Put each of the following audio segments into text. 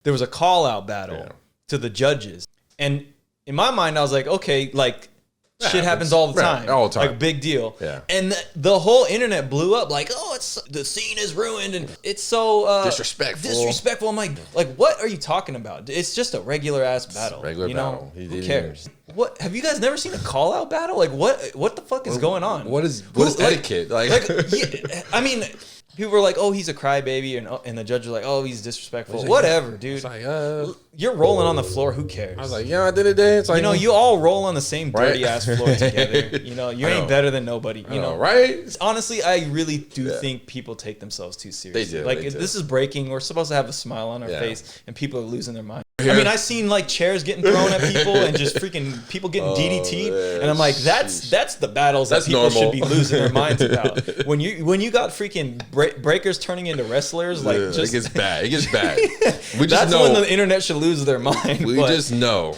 there was a call out battle to the judges. And in my mind, I was like, okay, like shit happens all the time. All the time. Like big deal. Yeah. And the whole internet blew up like, oh, it's the scene is ruined and it's so disrespectful. I'm like, what are you talking about? It's just a regular ass battle. Battle. Who cares? What have you guys never seen a call out battle? Like what the fuck is going on? What is etiquette? I mean, people were like, "Oh, he's a crybaby," and the judge was like, "Oh, he's disrespectful." Whatever, dude. Like, you're rolling on the floor. Who cares? I was like, at the end of the day, it's like you all roll on the same dirty ass floor together. You ain't better than nobody. Right? Honestly, I really do think people take themselves too seriously. They do. Like, this is Breaking. We're supposed to have a smile on our face, and people are losing their mind. I mean, I've seen like chairs getting thrown at people and just freaking people getting DDT'd, and I'm like, that's the battles that people should be losing their minds about. When you got freaking breakers turning into wrestlers, like it gets bad. It gets bad. That's when the internet should lose their mind. We just know.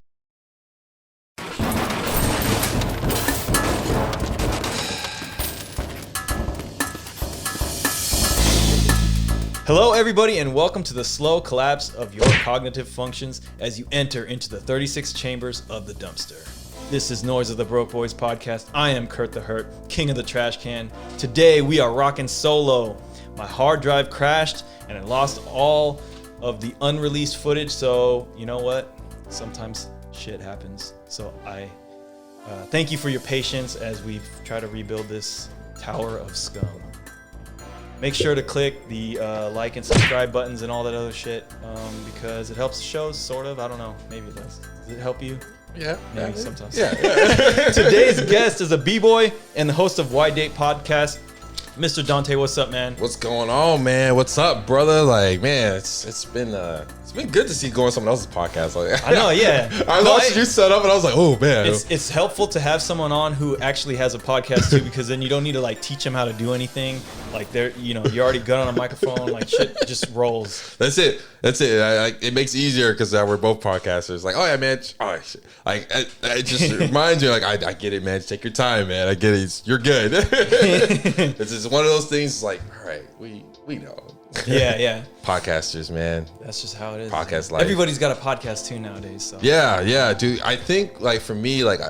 Hello, everybody, and welcome to the slow collapse of your cognitive functions as you enter into the 36 chambers of the dumpster. This is Noise of the Broke Boys podcast. I am Kurt the Hurt, king of the trash can. Today, we are rocking solo. My hard drive crashed, and I lost all of the unreleased footage, so you know what? Sometimes shit happens. So I thank you for your patience as we try to rebuild this tower of scum. Make sure to click the like and subscribe buttons and all that other shit because it helps the show, sort of. I don't know. Maybe it does. Does it help you? Yeah. Maybe sometimes. Yeah. Today's guest is a B-boy and the host of Why Date Podcast, Mr. Dante. What's up, man? What's going on, man? What's up, brother? Like, man, it's been good to see you go on someone else's podcast. Like, I know, yeah. I watched you set up and I was like, oh man. It's helpful to have someone on who actually has a podcast too, because then you don't need to like teach them how to do anything. Like you're already good on a microphone. Like shit just rolls. That's it. It makes it easier because we're both podcasters. Like, oh yeah, man. Oh shit. Like, it just reminds you. Like, I get it, man. Just take your time, man. I get it. You're good. It's just one of those things. Like, all right, we know. Yeah. Podcasters, man. That's just how it is. Podcast life. Everybody's got a podcast too nowadays. So yeah, dude. I think like for me, like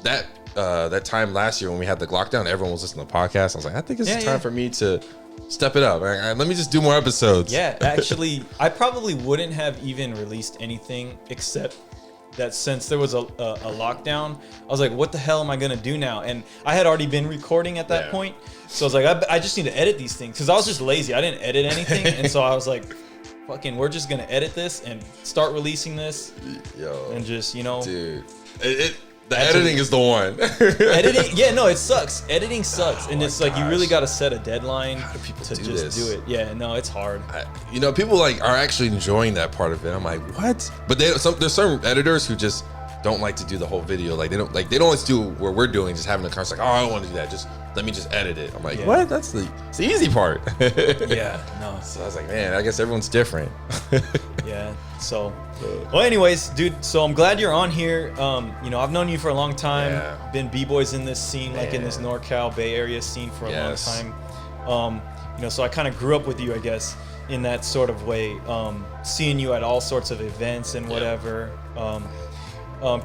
that time last year when we had the lockdown, everyone was listening to podcasts. I was like, I think it's time for me to step it up. Let me just do more episodes. Yeah, actually, I probably wouldn't have even released anything except that since there was a lockdown, I was like, what the hell am I gonna do now? And I had already been recording at that point, so I was like, I just need to edit these things because I was just lazy. I didn't edit anything, and so I was like, fucking, we're just gonna edit this and start releasing this. And just dude, the editing is the one. Editing, it sucks. Editing sucks, and it's like you really got to set a deadline to just do it. Yeah, no, it's hard. People like are actually enjoying that part of it. I'm like, what? But there's some editors who just don't like to do the whole video. Like they don't like to do what we're doing, just having a conversation. Like, oh, I don't want to do that. Just let me just edit it. I'm like, what? That's the easy part. Yeah, no. So I was like, man, I guess everyone's different. Yeah. So, well, anyways, dude. So I'm glad you're on here. I've known you for a long time. Yeah. Been b-boys in this scene, like in this NorCal Bay Area scene for a long time. So I kind of grew up with you, I guess, in that sort of way. Seeing you at all sorts of events and whatever.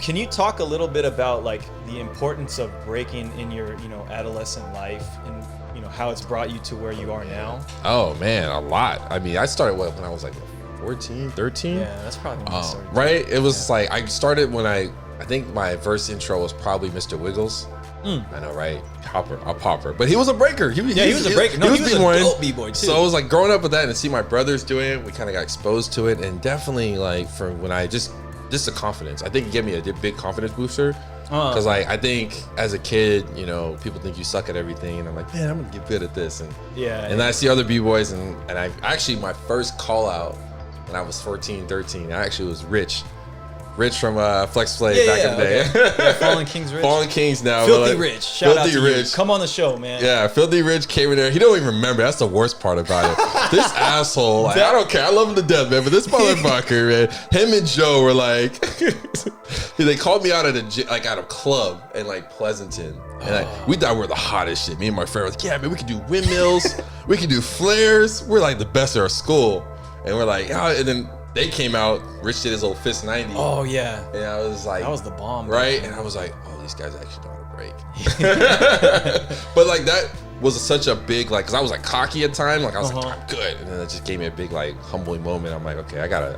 Can you talk a little bit about like the importance of breaking in your, adolescent life and, how it's brought you to where you are now? Oh man, a lot. I mean, I started when I was like 14, 13. Yeah, that's probably when I started. Right? It was like I started when I think my first intro was probably Mr. Wiggles. I know, right? A popper. But he was a breaker. He was a breaker. No, he was a dope b-boy too. So I was like growing up with that and see my brothers doing it, we kind of got exposed to it, and definitely like from when I just the confidence. I think it gave me a big confidence booster. Because like I think as a kid, people think you suck at everything, and I'm like, man, I'm gonna get good at this. And then I see other b-boys, and I actually my first call out when I was 14, 13, I actually was Rich from Flex Play back in the day. Okay. Fallen Kings Rich. Fallen Kings now. Filthy Rich. Shout out to Rich. Come on the show, man. Yeah, Filthy Rich came in there. He don't even remember. That's the worst part about it. This asshole. Like, I don't care. I love him to death, man. But this motherfucker, man. Him and Joe were like, they called me out at a club in like Pleasanton, and we thought we were the hottest shit. Me and my friend were like, yeah, man, we could do windmills, we could do flares. We're like the best at our school, and we're like, and then they came out. Rich did his old Fist 90. Oh yeah. And I was like, that was the bomb, right? Man. And I was like, oh, these guys actually know how to break. But like that was such a big like, cause I was like cocky at the time. Like I was like, I'm good, and then it just gave me a big like humbling moment. I'm like, okay, I gotta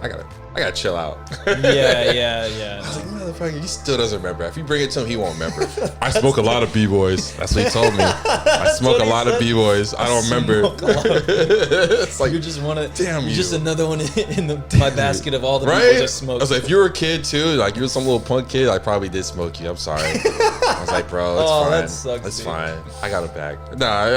chill out. Yeah. I was like, motherfucker, he still doesn't remember. If you bring it to him, he won't remember. I smoke a lot of B-boys. That's what he told me. I smoke a lot of B-boys. I don't remember. It's like, you're just one of, damn you. You're just another one in my basket of all the people that smoke. I was like, if you were a kid too, like you were some little punk kid, I probably did smoke you. I'm sorry. I was like, bro, it's fine. That sucks, it's fine. I got him back. Nah, I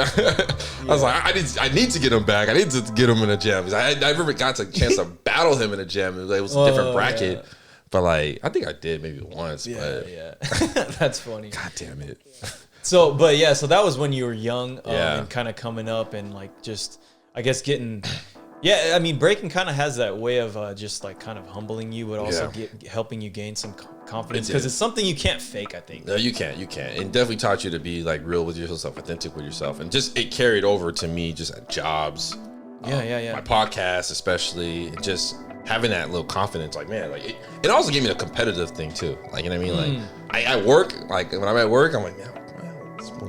was like, I need to get him back. I need to get him in a jam. I never got a chance to battle him in a jam. It was a different bracket. Yeah. But like, I think I did maybe once. Yeah. That's funny. God damn it. So that was when you were young and kind of coming up and like just, I guess getting, I mean, Breakin kind of has that way of just like kind of humbling you, but also helping you gain some confidence because it's something you can't fake, I think. No, you can't. It definitely taught you to be like real with yourself, authentic with yourself. And just, it carried over to me just at jobs. My podcast, especially, just having that little confidence, like, man, like it also gave me a competitive thing too. Like, you know what I mean? Like I work, like when I'm at work, I'm like, man,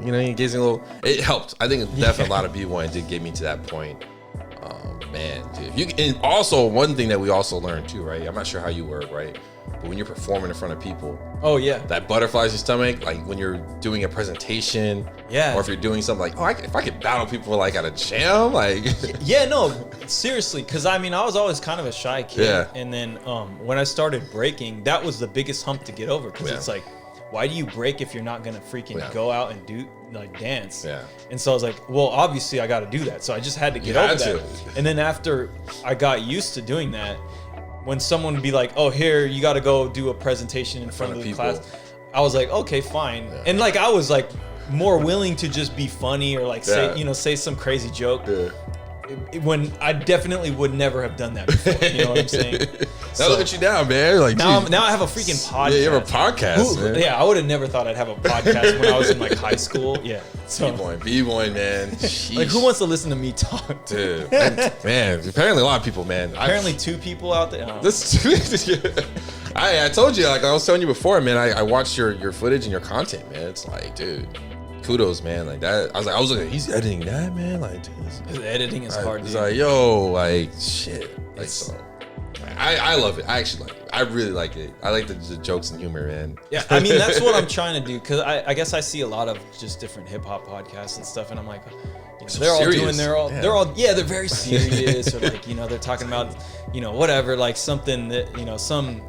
you know, it gives me a little, it helped. I think definitely a lot of B-boy did get me to that point. Man, dude. And also one thing that we also learned too, right? I'm not sure how you work, right? But when you're performing in front of people, that butterflies in your stomach, like when you're doing a presentation, or if you're doing something like, if I could battle people like at a jam, like, no, seriously, because I mean, I was always kind of a shy kid, and then when I started breaking, that was the biggest hump to get over, because it's like, why do you break if you're not gonna freaking go out and do like dance? And so I was like, well, obviously I got to do that, so I just had to get over that. And then after I got used to doing that, when someone would be like, oh, here, you got to go do a presentation in front of the class, I was like, okay, fine. And like, I was like more willing to just be funny or like say some crazy joke. When I definitely would never have done that before. You know what I'm saying? Now look at you now, man. Like now I have a freaking podcast. Yeah, you have a podcast, man. Yeah, I would have never thought I'd have a podcast when I was in like high school. Yeah. So B-boy, man. Sheesh. Like, who wants to listen to me talk? Dude, man, apparently a lot of people, man. Apparently 2 people out there. I told you, like I was telling you before, man, I watched your footage and your content, man. It's like, dude, kudos, man. Like that, I was like, he's editing that, man. Like, dude, his editing is hard. It's like, yo, like shit. Like, so I love it. I actually like it. I really like it. I like the jokes and humor, man. Yeah, I mean, that's what I'm trying to do, because I guess I see a lot of just different hip hop podcasts and stuff, and I'm like, you know, they're very serious, or like, you know, they're talking about, you know, whatever, like something that, you know, some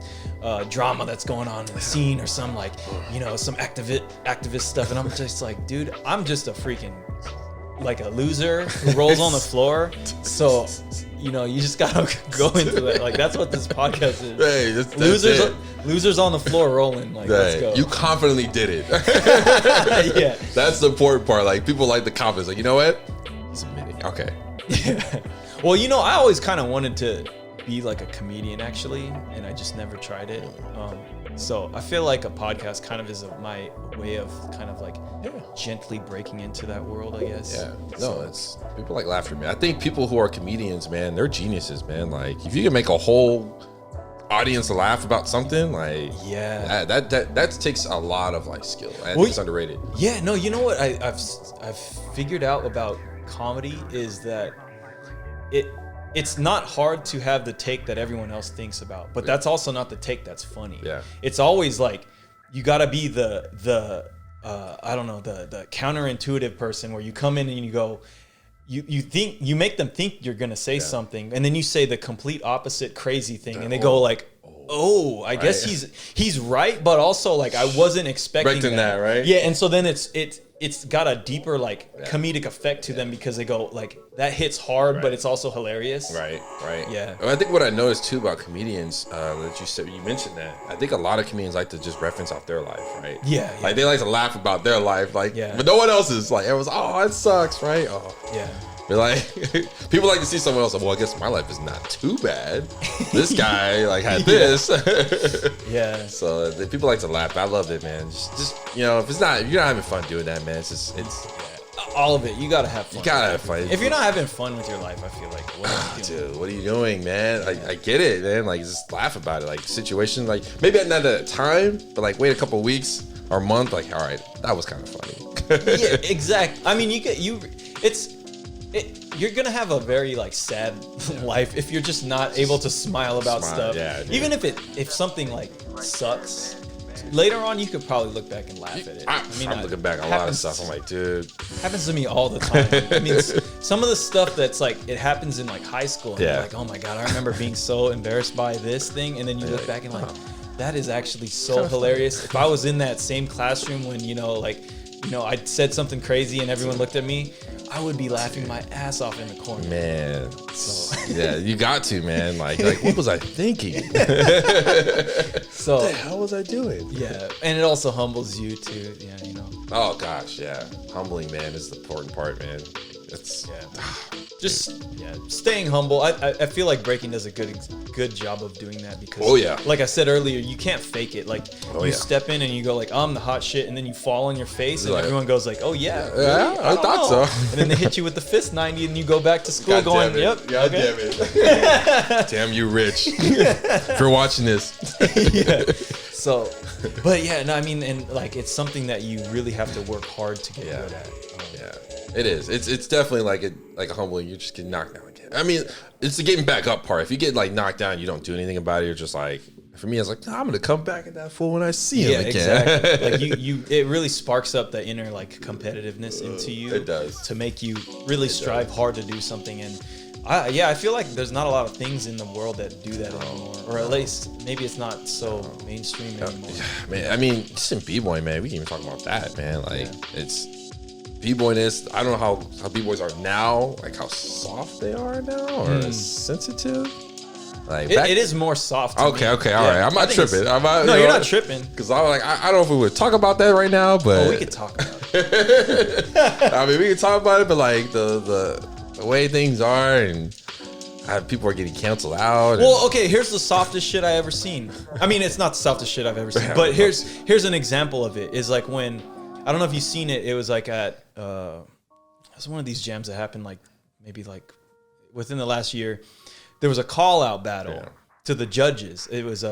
drama that's going on in the scene, or some like, you know, some activist stuff, and I'm just like, dude, I'm just a freaking like a loser who rolls on the floor. So, you know, you just gotta go into it. Like, that's what this podcast is. Hey, that's losers on the floor rolling. Like, let's go. You confidently did it. Yeah, that's the important part. Like, people like the confidence. Like, you know what? He's admitting. Okay. Yeah. Well, you know, I always kind of wanted to be like a comedian, actually, and I just never tried it. So I feel like a podcast kind of is my way of kind of like gently breaking into that world, I guess. Yeah. No, it's people like laughter, man. I think people who are comedians, man, they're geniuses, man. Like, if you can make a whole audience laugh about something, like, that takes a lot of like skill. I think it's underrated. Yeah. No, you know what I've figured out about comedy is that it's not hard to have the take that everyone else thinks about, but that's also not the take that's funny. Yeah. It's always like, you gotta be the counterintuitive person, where you come in and you go, you make them think you're gonna say something, and then you say the complete opposite crazy thing, and they go like, oh, I guess he's right, but also like, I wasn't expecting that, right? Yeah, and so then it's got a deeper like comedic effect to them, because they go like, that hits hard, but it's also hilarious. Right. Yeah. I think what I noticed too about comedians, that you mentioned that, I think a lot of comedians like to just reference off their life, right? Yeah. Like, they like to laugh about their life, like, but no one else is like, everyone's, oh, it sucks, right? Oh. Yeah. But like, people like to see someone else like, well, I guess my life is not too bad. This guy like had this. Yeah. So people like to laugh. I love it, man. Just you know, if you're not having fun doing that, man, it's All of it. You gotta have fun. You gotta have fun. If you're not having fun with your life, I feel like, what are you doing? Dude, what are you doing, man? I get it, man. Like, just laugh about it. Like, situation, like, maybe not at a time, but like, wait a couple of weeks or a month. Like, all right, that was kind of funny. Yeah, exactly. I mean, you're gonna have a very like sad life if you're just not able to smile about stuff. Yeah, dude. Even if something like sucks. Later on, you could probably look back and laugh at it. I'm looking back at a lot of stuff. I'm like, dude. Happens to me all the time. I mean, some of the stuff that's like, it happens in like high school. And you're like, oh my God, I remember being so embarrassed by this thing. And then you look back and like, that is actually so hilarious. If I was in that same classroom when, I said something crazy and everyone looked at me, I would be laughing my ass off in the corner. Man. So. Yeah, you got to, man. Like, what was I thinking? So what the hell was I doing? Yeah, and it also humbles you too. Yeah, Oh gosh, yeah. Humbling, man, is the important part, man. It's staying humble. I feel like Breakin does a good job of doing that because like I said earlier, you can't fake it. Like you step in and you go like, I'm the hot shit, and then you fall on your face and everyone goes like, oh yeah, really? I thought so. And then they hit you with the fist 90 and you go back to school going, yep, God damn it. Damn you, Rich. If you're watching this. Yeah. So, but yeah, no, I mean, and like it's something that you really have to work hard to get good at. It is. It's definitely like a humbling. You just get knocked down again. I mean, it's the getting back up part. If you get like knocked down, you don't do anything about it. You're just like, for me, I was like, nah, I'm gonna come back at that fool when I see him again. Exactly. Like it really sparks up the inner like competitiveness into you. It does to make you really strive hard to do something. And I feel like there's not a lot of things in the world that do that anymore, or at least maybe it's not so mainstream anymore. Man, I mean, just in b-boy, man, we can even talk about that, man. Like it's. B-boyness, I don't know how B-boys are now, like how soft they are now, or sensitive. Like it is more soft. Okay, all right. I'm not tripping. No, you're not tripping. Because I'm like, I don't know if we would talk about that right now, but we could talk about it. I mean, we can talk about it, but like the way things are, and people are getting canceled out. Well, okay, here's the softest shit I ever seen. I mean, it's not the softest shit I've ever seen, but here's an example of it. Is like when. I don't know if you've seen it. It was like at it was one of these jams that happened like maybe like within the last year. There was a call out battle to the judges. It was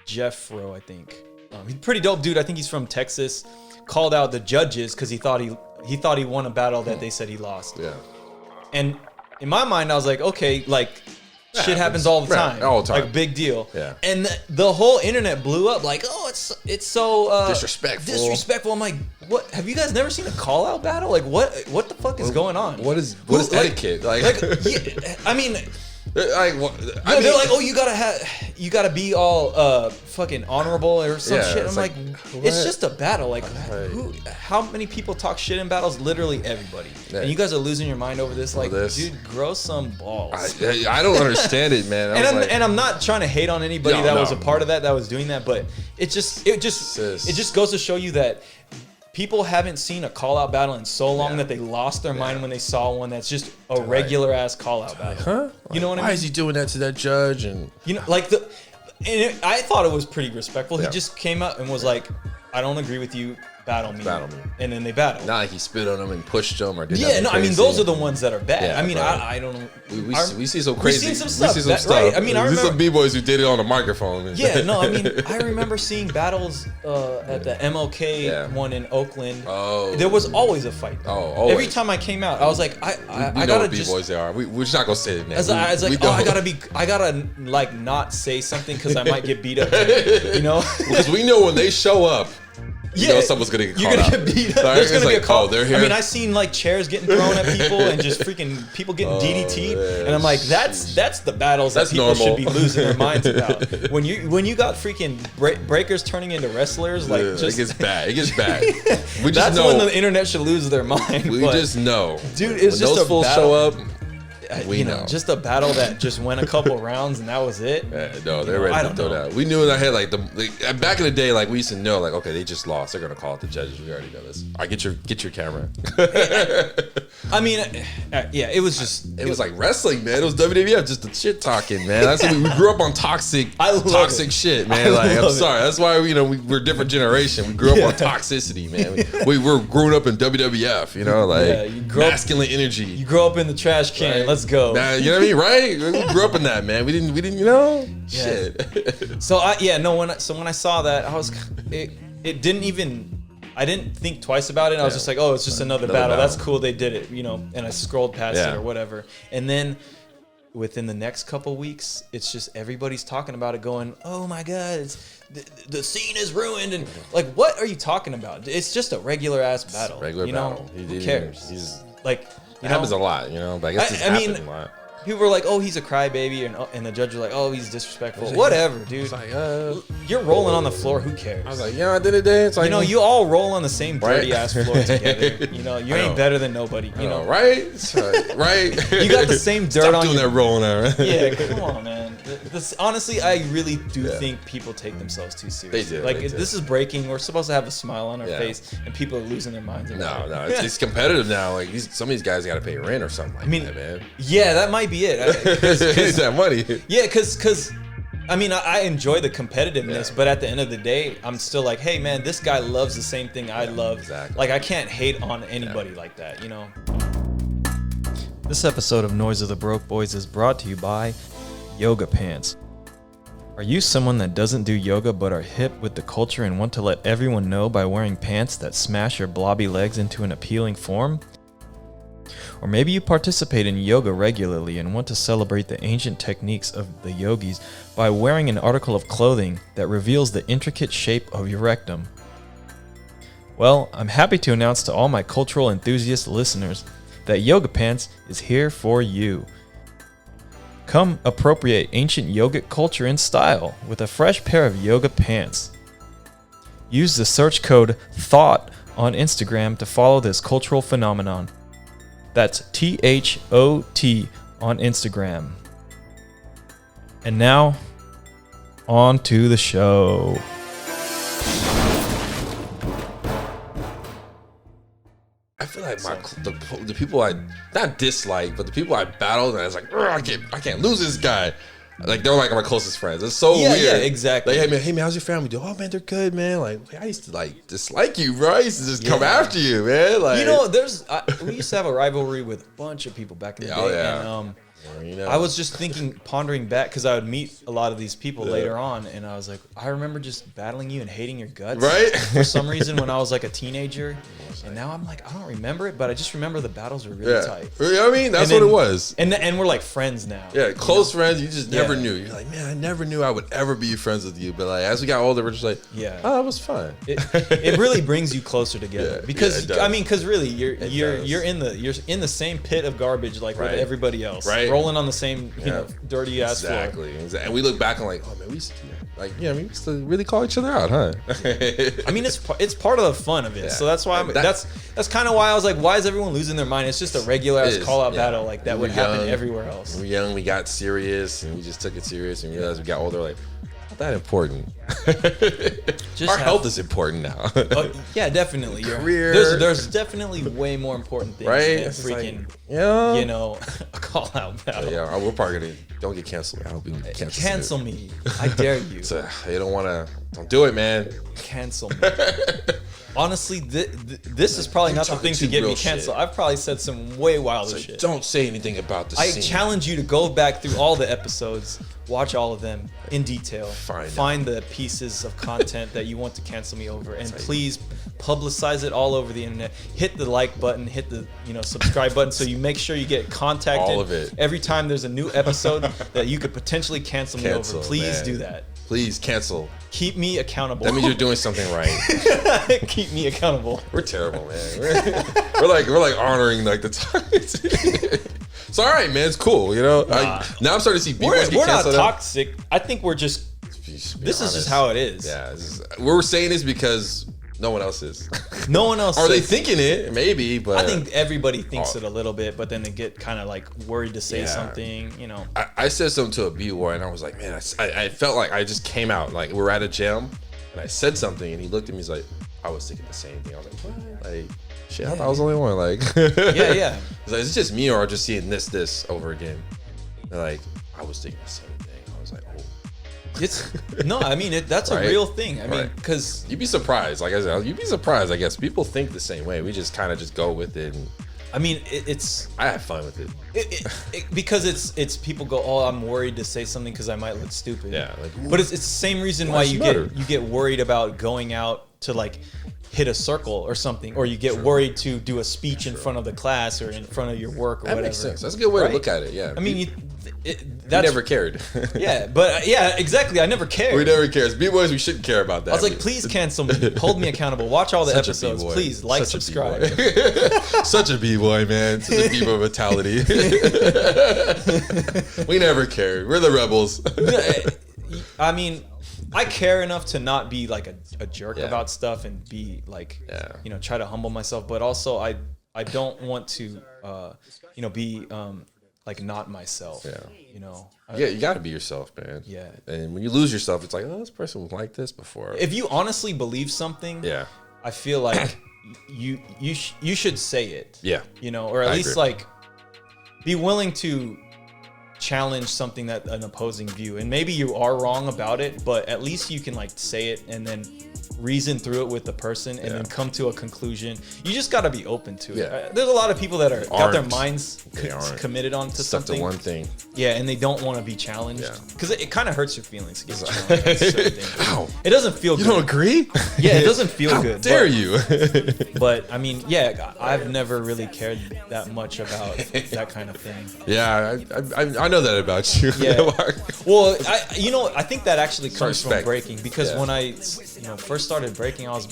Jeffro, I think. He's a pretty dope dude. I think he's from Texas. Called out the judges because he thought he won a battle that they said he lost. Yeah. And in my mind, I was like, okay, like. Shit happens all the time. All the time. Like, big deal. Yeah. And the whole internet blew up like, oh, it's so disrespectful. I'm like, what? Have you guys never seen a call out battle? Like, what the fuck is going on? What is etiquette? Like yeah, I mean, like what? They're like, oh, you gotta be all fucking honorable or some shit. I'm like it's just a battle. Like, how many people talk shit in battles? Literally everybody. Yeah. And you guys are losing your mind over this. Like, dude, grow some balls. I don't understand it, man. And I'm not trying to hate on anybody that was a part of that was doing that, but it just goes to show you that. People haven't seen a call-out battle in so long that they lost their mind when they saw one that's just a regular-ass call-out battle. Huh? You know what I mean? Why is he doing that to that judge? And like I thought it was pretty respectful. He just came out and was like, I don't agree with you. Battle me. And then they battled. Not like he spit on them and pushed them or did I mean, those are the ones that are bad. Yeah, I mean, I don't know. We see some crazy. We see some stuff. Right? I mean, I remember some b-boys who did it on a microphone. Yeah, no, I mean, I remember seeing battles at the MLK one in Oakland. Oh. There was always a fight. Oh, always. Every time I came out, I was like, I gotta what b-boys they are. We're just not gonna say it, man. I was like, I gotta like not say something because I might get beat up. You know, because we know when they show up. You know someone's gonna get caught. You're gonna get beat up. There's gonna be a call. They're here. I mean, I seen like chairs getting thrown at people and just freaking people getting DDT'd, and I'm like, that's the battles that people should be losing their minds about. When you got freaking breakers turning into wrestlers, like just it gets bad. It gets bad. That's when the internet should lose their mind. We just know, dude. It's when just those fools show up. We know. Just a battle that just went a couple rounds and that was it. No, they're ready to throw that. We knew in our head, like back in the day, like we used to know, like, okay, they just lost. They're gonna call it the judges. We already know this. All right, get your camera. I mean, yeah, it was just. It was like wrestling, man. It was WWF, just the shit talking, man. That's what we grew up on toxic shit, man. Like, I'm sorry. That's why we're a different generation. We grew up on toxicity, man. We were growing up in WWF, masculine energy. You grow up in the trash can. Right? Let's go. Nah, you know what I mean, right? We grew up in that, man. We didn't, shit. So when I saw that, it didn't even. I didn't think twice about it. I was just like, oh, it's just another battle. That's cool. They did it, and I scrolled past it or whatever. And then within the next couple weeks, it's just everybody's talking about it going, oh my God, the scene is ruined. And like, what are you talking about? It's just a regular ass battle. Battle. Who cares? It happens a lot, but I guess a lot. People were like, oh, he's a crybaby, and the judge was like, oh, he's disrespectful. Whatever, dude. Like, you're rolling on the floor. Who cares? I was like, at the end of the day, it's like, you all roll on the same dirty ass floor together. You ain't better than nobody. Right? Right? You got the same dirt on doing that rolling now, right? Yeah, come on, man. Honestly, I really do think people take themselves too seriously. They do. This is Breaking. We're supposed to have a smile on our face, and people are losing their minds. No, it's competitive now. Like some of these guys got to pay rent or something like that, man. Yeah, that might be it. It's that money. Yeah, because I enjoy the competitiveness, but at the end of the day, I'm still like, hey, man, this guy loves the same thing I love. Exactly. Like, I can't hate on anybody like that, This episode of Noise of the Broke Boys is brought to you by Yoga Pants. Are you someone that doesn't do yoga but are hip with the culture and want to let everyone know by wearing pants that smash your blobby legs into an appealing form? Or maybe you participate in yoga regularly and want to celebrate the ancient techniques of the yogis by wearing an article of clothing that reveals the intricate shape of your rectum. Well, I'm happy to announce to all my cultural enthusiast listeners that Yoga Pants is here for you. Come appropriate ancient yogic culture in style with a fresh pair of yoga pants. Use the search code THOUGHT on Instagram to follow this cultural phenomenon. That's THOT on Instagram. And now, on to the show. I feel like the people I not dislike, but the people I battled, and I was like, I can't lose this guy. Like, they're like my closest friends. It's so weird. Yeah, exactly. Like, hey man, how's your family doing? Oh man, they're good, man. Like, I used to dislike you, bro. I used to just come after you, man. Like, we used to have a rivalry with a bunch of people back in the day. Yeah. And I was just pondering back, because I would meet a lot of these people later on, and I was like, I remember just battling you and hating your guts. Right? For some reason when I was like a teenager. And now I'm like, I don't remember it, but I just remember the battles were really tight. You know what I mean? That's what it was. And we're like friends now. Yeah, close friends. You just never knew. You're like, man, I never knew I would ever be friends with you. But like, as we got older, we're just like, oh, that was fun. It really brings you closer together. Because because really, you're in the same pit of garbage with everybody else. Right. Rolling on the same dirty ass floor. Exactly. And we look back and like, oh man, we used to do that. Like, we used to really call each other out, huh? I mean, it's part of the fun of it. Yeah. So that's why that's kind of why I was like, why is everyone losing their mind? It's just a regular ass call out battle like that would happen everywhere else. We were young, we got serious, and we just took it serious, and realized we got older, like, not that important. Our health is important now. Yeah, definitely. Your career. There's definitely way more important things than freaking, a call out battle. Yeah, we're probably gonna don't get canceled. I hope we get canceled. Cancel me. I dare you. So, you don't do it, man. Cancel me. Honestly, this is probably not the thing to get me canceled. I've probably said some way wilder shit. Don't say anything about the scene. I challenge you to go back through all the episodes, watch all of them in detail, find the pieces of content that you want to cancel me over, and please publicize it all over the internet. Hit the like button, hit the subscribe button, so you make sure you get contacted all of it every time there's a new episode that you could potentially cancel me over. Please do that. Please cancel. Keep me accountable. That means you're doing something right. Keep me accountable. We're terrible, man. We're like honoring like the time. It's all right, man. It's cool, Now I'm starting to see people get canceled. We're not toxic. I think we're just. This is just how it is. Yeah. We're saying this because No one else is. No one else. Are they thinking it? Maybe, but I think everybody thinks it a little bit, but then they get kind of like worried to say something. You know. I said something to a B-boy, and I was like, man, I felt like I just came out. Like we're at a jam, and I said something, and he looked at me. He's like, I was thinking the same thing. I was like, what? Like, shit, I thought I was the only one. Like, yeah. He's like, is it just me, or just seeing this over again? They're like, I was thinking the same thing. I was like, oh. No, I mean that's a real thing. I mean, because you'd be surprised. Like I said, you'd be surprised. I guess people think the same way. We just kind of just go with it. And I mean, it's I have fun with it because it's people go, oh, I'm worried to say something because I might look stupid. Yeah, but it's the same reason why you get worried about going out to like hit a circle or something, or you get worried to do a speech in front of the class or in front of your work or whatever. That makes sense. That's a good way to look at it. Yeah. I mean, we never cared. but exactly. I never cared. We never cared. As B-boys, we shouldn't care about that. I was like, please cancel me. Hold me accountable. Watch all the episodes. Please like, subscribe. Such a B-boy, man. Such a B-boy mentality. We never cared. We're the rebels. I mean, I care enough to not be like a jerk about stuff and be like, try to humble myself. But also, I don't want to, be like not myself. Yeah. You got to be yourself, man. Yeah. And when you lose yourself, it's like, oh, this person was like this before. If you honestly believe something, I feel like you should say it. Yeah. Or at least like be willing to challenge something that an opposing view, and maybe you are wrong about it, but at least you can like say it and then reason through it with the person and then come to a conclusion. You just got to be open to it. There's a lot of people that got their minds committed onto something. To one thing. Yeah, and they don't want to be challenged because it kind of hurts your feelings to get challenged. Ow. It doesn't feel good. You don't agree? Yeah, it doesn't feel good. How dare you? But I mean, I've never really cared that much about that kind of thing. Yeah, I know that about you. Yeah. Well, I think that actually comes from breaking, because when I first started breaking, I was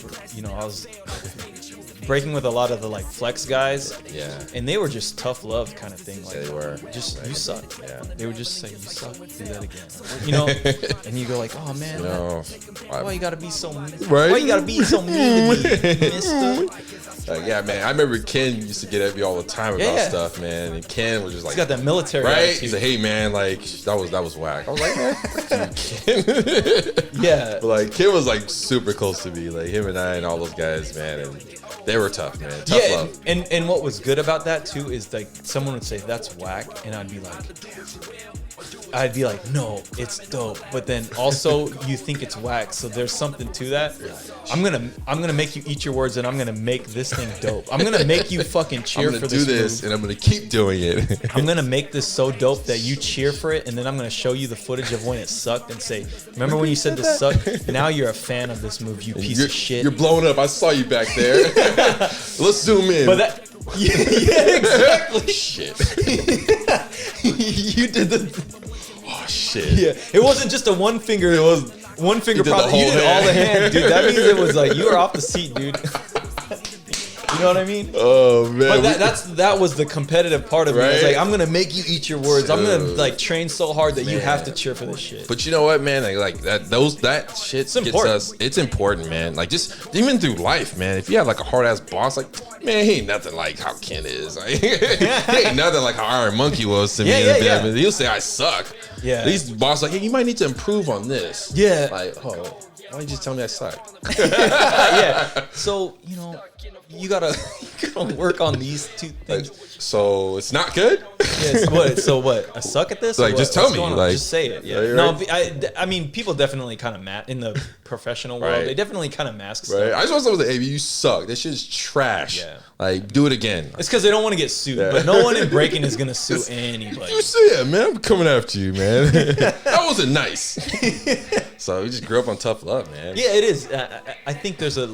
breaking with a lot of the like flex guys, and they were just tough love kind of thing. Like, they were just you suck. Yeah, they would just say you suck. Do that again. And you go like, oh man, why you gotta be so mean? Right? Why you gotta be so mean to me, mister? Yeah, man. I remember Ken used to get at me all the time about stuff, man. And Ken was just like, he's got that military attitude. He's like, hey, man, like that was whack. I was like, man, Ken. Yeah. But like Ken was like super close to me, like him and I and all those guys, man, and they were tough, man. Tough love. And what was good about that too is like someone would say that's whack, and I'd be like, no, it's dope. But then also you think it's whack, so there's something to that. I'm gonna make you eat your words, and I'm gonna make this thing dope. I'm gonna make you fucking cheer for this. I'm gonna do this, and I'm gonna keep doing it. I'm gonna make this so dope that you cheer for it, and then I'm gonna show you the footage of when it sucked and say, remember when you said this sucked? Now you're a fan of this move, you piece of shit. You're blowing up. I saw you back there. Let's zoom in. But that. Yeah, exactly. Shit. You did the. Oh shit. Yeah, it wasn't just a one finger. It was one finger. Probably you did all the hand, dude. That means it was like you were off the seat, dude. You know what I mean? Oh man. But that was the competitive part of me. It's like, I'm gonna make you eat your words. I'm gonna like train so hard that you have to cheer for this shit. But you know what, man? Like that shit gets us. It's important, man. Like just even through life, man. If you have like a hard ass boss, like man, he ain't nothing like how Ken is. Like, he ain't nothing like how Iron Monkey was to me. He'll say I suck. Yeah. These boss like, hey, you might need to improve on this. Yeah. Like, oh, why you just tell me I suck? Yeah. So you gotta work on these two things. Like, so it's not good. So what? I suck at this. Like, just tell me. Like, just say it. Yeah. No, I mean, people definitely kind of in the professional world. They definitely kind of mask stuff. Right. I just want someone to say, hey, you suck. This shit's trash. Yeah. Like, do it again. It's because they don't want to get sued. Yeah. But no one in Breakin is gonna sue anybody. You say it, man. I'm coming after you, man. That wasn't nice. So we just grew up on tough love, man. Yeah, it is. I think there's a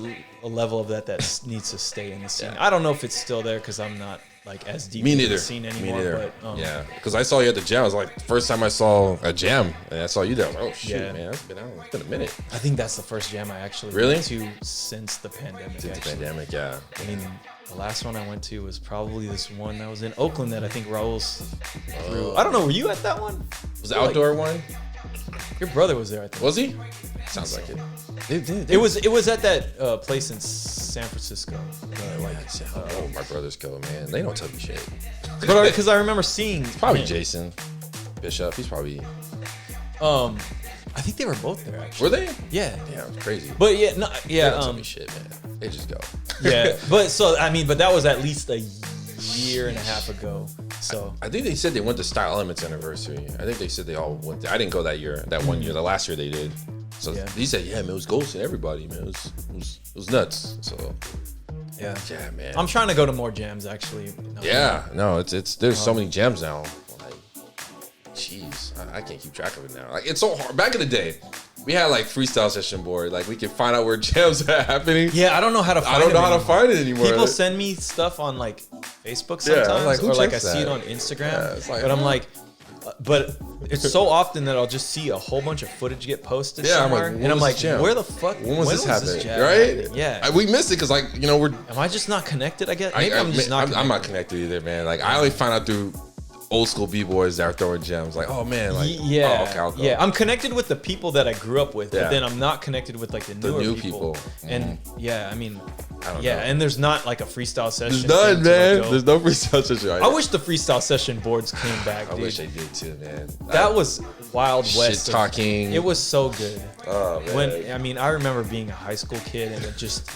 level of that needs to stay in the scene. Yeah. I don't know if it's still there because I'm not like as deep in the scene anymore. Me neither. But, yeah, because I saw you at the jam. It was like the first time I saw a jam, and I saw you there. I was like, oh shit, man, it's been a minute. I think that's the first jam I actually went to since the pandemic. Yeah. I mean, the last one I went to was probably this one that was in Oakland that I think Raul's threw. I don't know. Were you at that one? Was the outdoor one? Your brother was there, I think. Was he? Sounds like it. It was at that place in San Francisco. My brothers go, man. They don't tell me shit. But because I remember seeing Probably Jason Bishop. He's probably. I think they were both there. Actually. Were they? Yeah. Yeah, it was crazy. But They don't tell me shit, man. They just go. Yeah. But that was at least a year and a half ago. So I think they said they went to Style Elements anniversary. I think they said they all went there. I didn't go that year. That one year. The last year they did. So he said, yeah, man, it was Ghost and everybody, man. It was nuts. So yeah, man. I'm trying to go to more jams actually. It's there's so many jams now. Like, jeez, I can't keep track of it now. Like, it's so hard. Back in the day, we had like freestyle session board. Like, we could find out where jams are happening. Yeah, I don't know how to find it anymore. People send me stuff on like Facebook sometimes, or like I see it on Instagram. Yeah, but I'm like, but it's so often that I'll just see a whole bunch of footage get posted somewhere, and I'm like, where the fuck? When was this happening? Right? Happening? Yeah, we missed it because, like, you know, Am I just not connected? I guess maybe I'm just not connected. I'm not connected either, man. Like, I only find out through old school b-boys that are throwing gems. Like, oh man, like, yeah. I'm connected with the people that I grew up with, but then I'm not connected with like the new people. And I mean, I don't know. And there's not like a freestyle session. There's none, man. There's no freestyle session. I wish the freestyle session boards came back. I wish they did too, man. That was Wild West. Shit talking. It was so good. Oh man. I remember being a high school kid and it just.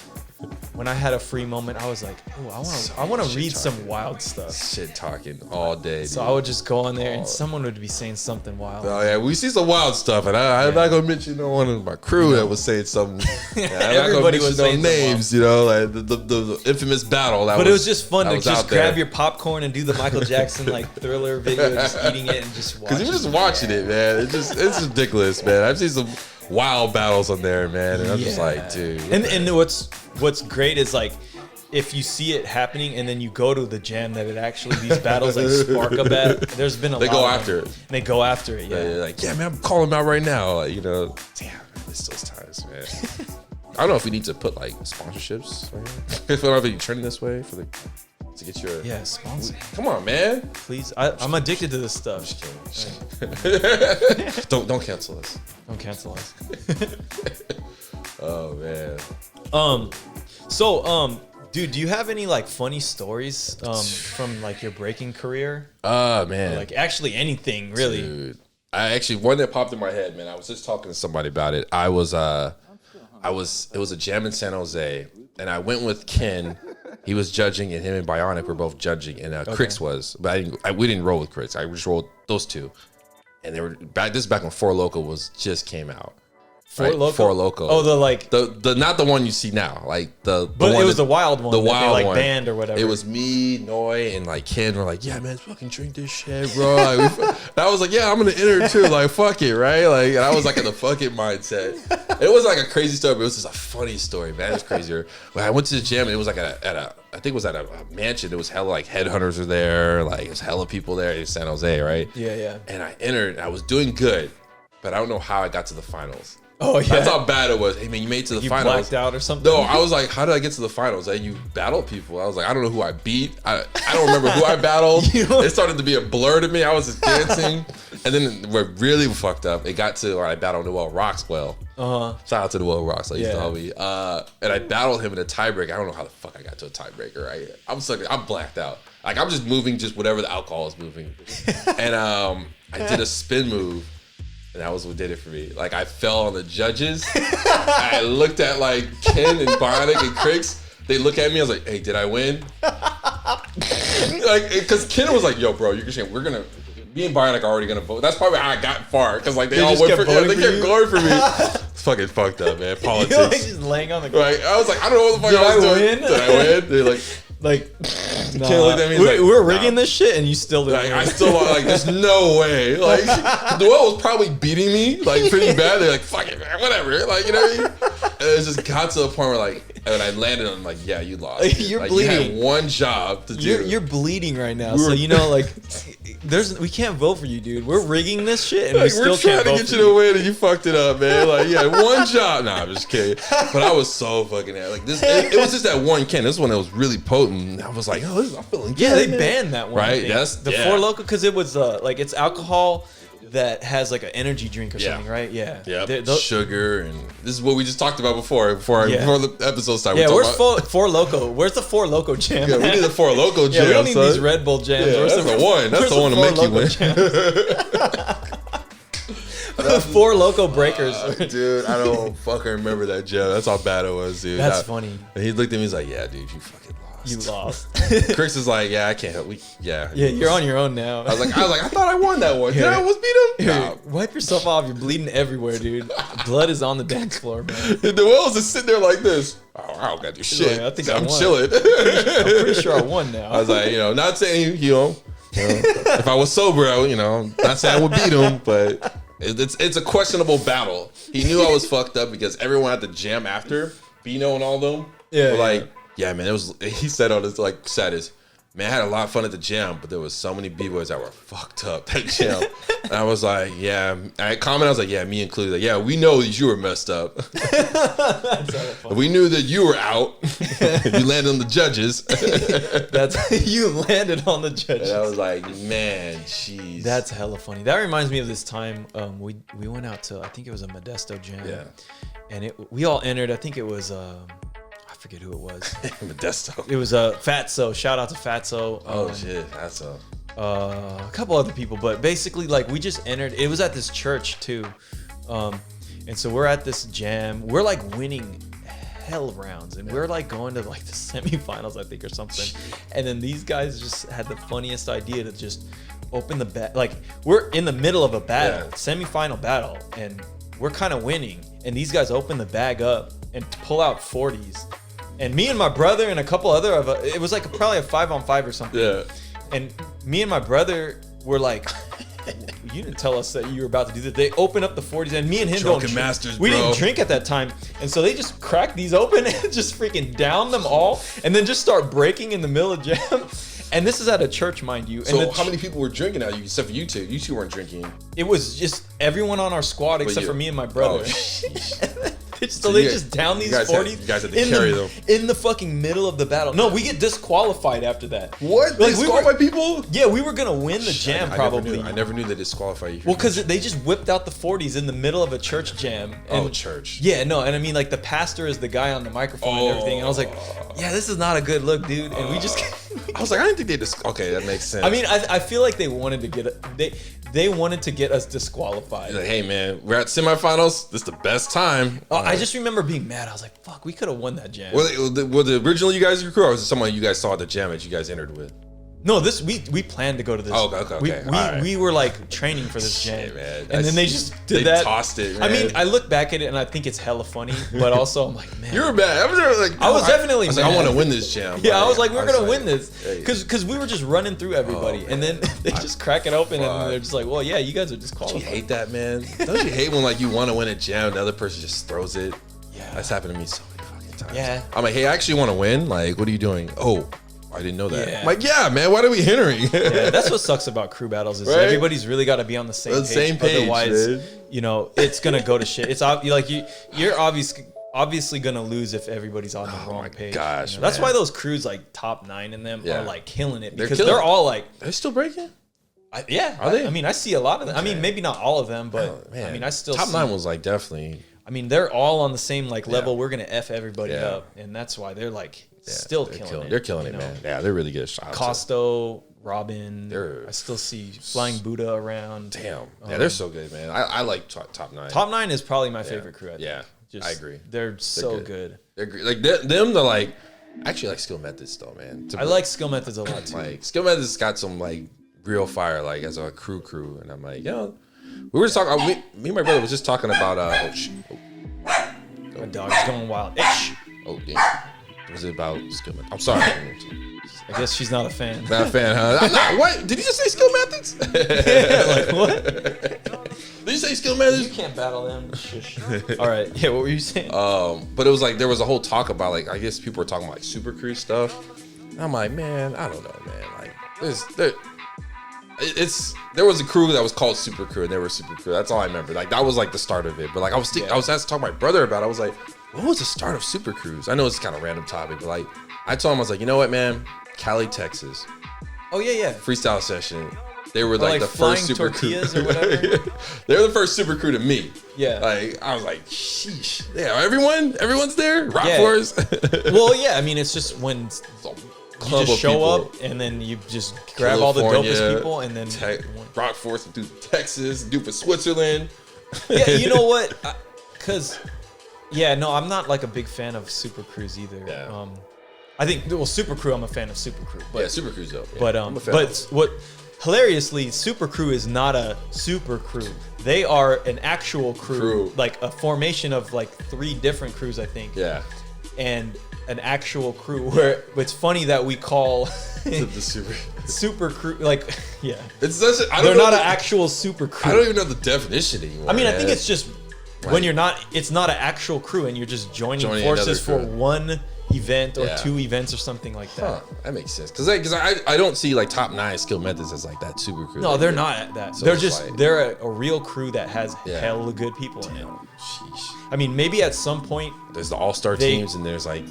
When I had a free moment, I was like, "Oh, I want to read some wild stuff." Shit talking all day. So I would just go on there, and someone would be saying something wild. Oh yeah, we see some wild stuff, and I'm not gonna mention no one of my crew that was saying something. Everybody was saying names, you know, like the infamous battle. But it was just fun to just grab your popcorn and do the Michael Jackson like Thriller video, just eating it and just watching. Because you're just watching it, man. It's ridiculous, man. I've seen some wild battles on there, man, and I'm just like, dude. And what's great is like, if you see it happening and then you go to the jam that it actually these battles like spark up at, there's been a lot. They go after it. They go after it. Yeah. They're like, yeah, man, I'm calling them out right now. Like, you know, damn, I miss those times, man. I don't know if we need to put like sponsorships right here. If we don't have any trending this way to get your sponsor. Come on, man. Please, I'm addicted to this stuff. I'm just kidding. Don't cancel us. Don't cancel us. Oh man. Dude, do you have any like funny stories from like your breaking career? Man. Or, like actually anything really. Dude. I actually one that popped in my head, man. I was just talking to somebody about it. It was a jam in San Jose, and I went with Ken. He was judging, and him and Bionic were both judging, and Crix was, but we didn't roll with Crix. I just rolled those two, and they were back. This is back when Four Loko just came out. Four Loko. Four Loko. Oh, the not the one you see now, like the but one it was the wild one. The wild like one. Band or whatever. It was me, Noi, and like Ken were like, yeah, man, fucking drink this shit, bro. Like, and I was like, yeah, I'm gonna enter too. Like, fuck it, right? Like, and I was like in the fucking mindset. It was like a crazy story, but it was just a funny story, man. It was crazier. When I went to the gym, and it was like I think it was at a mansion. It was hella like headhunters were there, like it was hella people there in San Jose, right? Yeah. And I entered, and I was doing good, but I don't know how I got to the finals. Oh yeah, that's how bad it was. Hey man, you made it to the finals. You blacked out or something? No, I was like, how did I get to the finals? And you battled people. I was like, I don't know who I beat. I don't remember who I battled. It started to be a blur to me. I was just dancing, and then we're really fucked up. It got to where I battled Noel Roxwell. Shout out to Noel Rox. Like, used to me. And I battled him in a tiebreaker. I don't know how the fuck I got to a tiebreaker. Right? I'm blacked out. Like I'm just moving, just whatever the alcohol is moving. And I did a spin move. And that was what did it for me. Like I fell on the judges. I looked at like Ken and Bionic and Crix. They look at me. I was like, "Hey, did I win?" Like, because Ken was like, "Yo, bro, we're gonna." Me and Bionic are already gonna vote. That's probably how I got far. Because like they all went for they kept going for me. It's fucking fucked up, man. Politics. You're like just laying on the ground. Like I was like, I don't know what the fuck I was doing. Did I win? They're like. Nah, Ken looked at me. We're rigging this shit, and you still didn't. Like, I still like. There's no way. Like Noel was probably beating me like pretty bad. They're like, fuck it, man, whatever. Like you know what I mean? And it just got to a point where like, and I landed on like, yeah, you lost. You're like, bleeding. You had one job to do. You're bleeding right now, so you know like, we can't vote for you, dude. We're rigging this shit, and like, we still can't vote for you. We're trying to get you to win, and you fucked it up, man. Like you had one job. Nah, I'm just kidding. But I was so fucking like this. It was just that one Ken. This one that was really potent. I was like, oh, I'm feeling good. Yeah, they banned that one. Right? That's the Four Loko because it was like it's alcohol that has like an energy drink or something, right? Yeah. Yeah. Sugar, and this is what we just talked about before the episode started. Yeah, where's Four Loko? Where's the Four Loko jam? Yeah, we need the Four Loko jam. Yeah, we don't need these Red Bull jams. Yeah, that's the one. That's the one to make you win. The Four Loko breakers. Dude, I don't fucking remember that jam. That's how bad it was, dude. That's funny. And he looked at me, he's like, yeah, dude, you fucking lost. You lost. Chris is like, yeah, I can't help. Yeah, you're on your own now. I was like, I thought I won that one. Did I almost beat him? Nah. Wipe yourself off. You're bleeding everywhere, dude. Blood is on the dance floor, man. The Wells is sitting there like this. Oh, I don't got to do shit. Like, I think I'm won. chilling. I'm pretty sure I won now. I was like, not saying if I was sober, not saying I would beat him, but it's a questionable battle. He knew I was fucked up because everyone at the jam after, Bino and all of them, were like, yeah, man, he said on his like status, man, I had a lot of fun at the jam, but there was so many B-boys that were fucked up that jam. And I was like, yeah, I was like, yeah, me included. Like, yeah, we know that you were messed up. We knew that you were out. You landed on the judges. You landed on the judges. And I was like, man, jeez. That's hella funny. That reminds me of this time we went out to, I think it was a Modesto jam. Yeah. And we all entered, I think it was I forget who it was. Modesto. It was Fatso. Shout out to Fatso. Oh shit, Fatso. A couple other people, but basically like we just entered. It was at this church too, and so we're at this jam. We're like winning hell rounds, and we're like going to like the semifinals, I think, or something. And then these guys just had the funniest idea to just open the bag. Like we're in the middle of a battle, semifinal battle, and we're kind of winning. And these guys open the bag up and pull out 40s. And me and my brother and a couple other it was like probably a 5-on-5 or something. Yeah. And me and my brother were like, you didn't tell us that you were about to do that. They open up the 40s, and me and him Drunken don't drink. masters, We bro. didn't drink at that time. And so they just crack these open and just freaking down them all, and then just start breaking in the middle of jam. And this is at a church, mind you. So how many people were drinking now, except for you two? You two weren't drinking. It was just everyone on our squad except for me and my brother. So they just down these 40s. You guys had to carry them in the fucking middle of the battle. No, we get disqualified after that. What? Like, Disqualify people? Yeah, we were gonna win the jam probably. I never knew they disqualify you. Well, because they just whipped out the 40s in the middle of a church jam. And, church. Yeah, no, and I mean like the pastor is the guy on the microphone and everything. And I was like, yeah, this is not a good look, dude. And we just. I was like, I didn't think they okay, that makes sense. I mean, I feel like they wanted to get they wanted to get us disqualified. Like, hey man, we're at semifinals. This is the best time. I just remember being mad. I was like, fuck, we could have won that jam. Were the original you guys your crew, or was it someone you guys saw at the jam that you guys entered with? No, we planned to go to this. Oh, okay. We were like training for this jam, man. And then they just did that. Tossed it. Man. I mean, I look back at it and I think it's hella funny, but also I'm like, man, you were mad. I was definitely mad. Like, I want to win this jam. Yeah, I was like, we're gonna win this because we were just running through everybody, and then they just crack it open, and they're just like, well, yeah, you guys are disqualified. Don't you hate that, man? Don't you hate when like you want to win a jam, the other person just throws it? Yeah, that's happened to me so many fucking times. Yeah, I'm like, hey, I actually want to win. Like, what are you doing? Oh, I didn't know that. Yeah. I'm like, yeah, man, why are we entering? Yeah, that's what sucks about crew battles is everybody's really got to be on the same page. Otherwise, man. It's gonna go to shit. It's like you're obviously gonna lose if everybody's on the wrong page. Gosh, that's why those crews like top 9 in them are like killing it because they're all like they're still breaking. Are they? I mean, I see a lot of them. Okay. I mean, maybe not all of them, but I mean, I still top see, 9 was like definitely. I mean, they're all on the same like level. We're gonna f everybody up, and that's why they're like still killing it. They're killing it, man. Yeah, they're really good. Costo, Robin. I still see Flying Buddha around. Damn, yeah, they're so good, man. I like top 9. Top 9 is probably my favorite crew. I think. I agree. They're so good. They're great. Like them, they're like. I actually like Skill Methods though, man. I like Skill Methods a lot too. Like Skill Methods got some like real fire, like as a crew, and I'm like, we were just talking. Me and my brother was just talking about. My dog is going wild. Ish. Oh damn. Was it about Skill Methods? I'm sorry. I guess she's not a fan. Not a fan, huh? What? Did you just say Skill Methods? Like what? Did you say Skill Methods? You can't battle them. Shush. All right. Yeah. What were you saying? But it was like there was a whole talk about like I guess people were talking about like Super Crew stuff. And I'm like, man, I don't know, man. Like there was a crew that was called Super Crew and they were Super Crew. That's all I remember. Like that was like the start of it. But like I was asked to talk to my brother about it. I was like, what was the start of Super Crews? I know it's kind of a random topic, but like I told him I was like, you know what, man? Cali, Texas. Oh yeah. Freestyle session. They were like the first super crew. Or whatever. They were the first super crew to me. Yeah. Like I was like, sheesh. Yeah, everyone's there. Rock Forest. Well, yeah. I mean, it's just when you just show up and then you just grab all the dopest people and then Rock Forest through Texas, do for Switzerland. Yeah, you know what? Because I'm not like a big fan of super crews either. Yeah. I think super crew. I'm a fan of super crew. But, yeah, super crews though. Yeah, but what hilariously, super crew is not a super crew. They are an actual crew, like a formation of like 3 different crews, I think. Yeah. And an actual crew where it's funny that we call the super crew, like, yeah. It's such they're not an actual super crew. I don't even know the definition anymore. I mean, I think it's just when you're not, it's not an actual crew and you're just joining forces for one event or 2 events or something like that. Huh, that makes sense. Because I don't see like top 9 skill methods as like that super crew. No, they're not at that. So they're a real crew that has hella good people in it. Sheesh. I mean, maybe at some point there's the all-star teams and there's like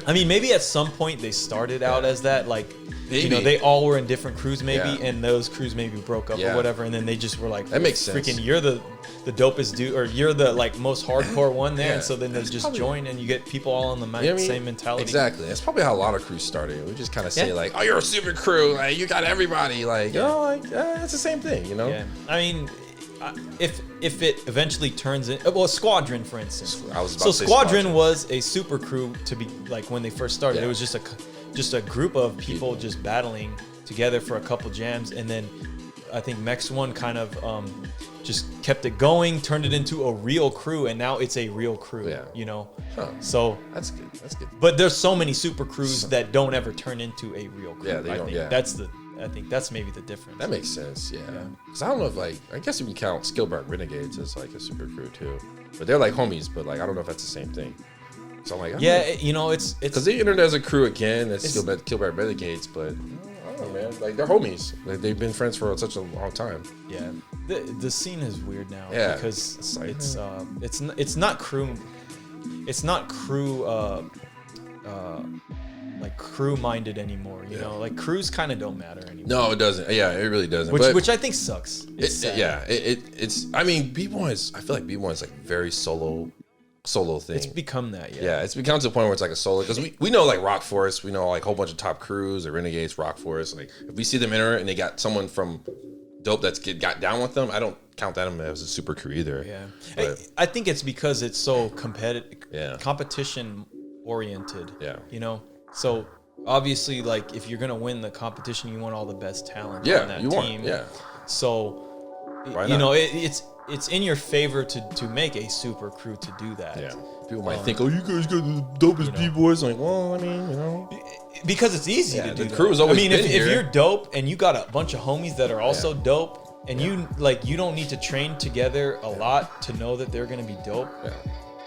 I mean, maybe at some point they started out as that, like maybe. You know, they all were in different crews maybe and those crews maybe broke up or whatever, and then they just were like, that makes sense. Freaking, you're the dopest dude, or you're the like most hardcore one there, and so then they just join and you get people all on the same mentality. Exactly. That's probably how a lot of crews started. We just kind of say like, oh, you're a super crew, like you got everybody, like it's the same thing, you know. Yeah. I mean, if it eventually turns in, well, Squadron, for instance. I was about to say Squadron was a super crew to be like when they first started. It was just a group of people just battling together for a couple jams, and then I think Mex One kind of just kept it going, turned it into a real crew, and now it's a real crew. Yeah. You know. Huh. So that's good. That's good. But there's so many super crews that don't ever turn into a real crew. Yeah, they don't. I think that's maybe the difference. That makes sense, yeah. Because I don't know if I guess you can count Skillbark Renegades as like a super crew too, but they're like homies. But like I don't know if that's the same thing. So I'm like, it's because they entered as a crew again as Skillbark Renegades, but I don't know, man. Like they're homies. Like they've been friends for such a long time. Yeah, the scene is weird now. Yeah, because it's not crew. It's not crew. Like crew-minded anymore, you know. Like crews kind of don't matter anymore. No, it doesn't. Yeah, it really doesn't. Which I think sucks. It's I mean, B1 is. I feel like B1 is like very solo thing. It's become that. Yeah, it's become to a point where it's like a solo, because we know like Rock Forest, we know like a whole bunch of top crews, the Renegades, Rock Forest. Like if we see them enter and they got someone from Dope that's got down with them, I don't count that as a super crew either. Yeah, I think it's because it's so competitive. Yeah, competition oriented. Yeah, you know. So obviously, like if you're gonna win the competition, you want all the best talent on that team. So you know it's in your favor to make a super crew to do that. Yeah. People might think, oh, you guys got the dopest B-boys. Like, well, I mean, you know, because it's easy to do. The crew's always been if you're dope and you got a bunch of homies that are also dope, and you don't need to train together a lot to know that they're gonna be dope. Yeah.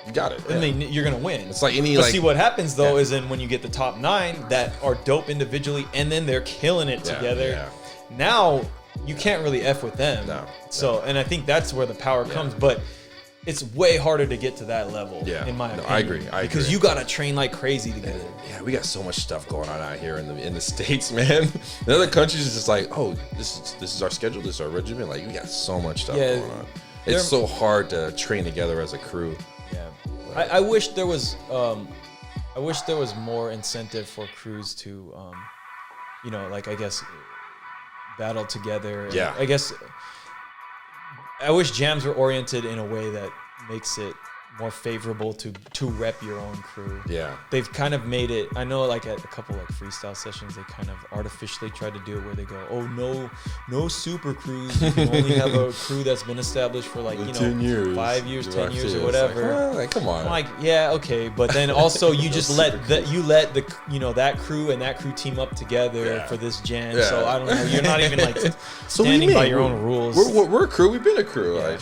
You got it. And then you're gonna win. It's like see what happens though is then when you get the top 9 that are dope individually and then they're killing it together. Yeah. Now you can't really F with them. And I think that's where the power comes. But it's way harder to get to that level. Yeah. In my opinion. I agree. Because you gotta train like crazy together. Yeah, we got so much stuff going on out here in the States, man. In other countries, it's just like, oh, this is our schedule, this is our regimen. Like we got so much stuff going on. It's so hard to train together as a crew. Yeah, I wish there was more incentive for crews to, you know, like I guess battle together. Yeah, I guess I wish jams were oriented in a way that makes it more favorable to rep your own crew. Yeah, they've kind of made it. I know, like at a couple like freestyle sessions, they kind of artificially tried to do it where they go, "Oh no super crews. You can only have a crew that's been established for like 10 years, 5 years, 10 years, or whatever." Like, come on. I'm like, yeah, okay, but then also you just let that crew and that crew team up together for this jam. Yeah. So I don't know. You're not even like standing by your own rules. We're a crew. We've been a crew. Yeah.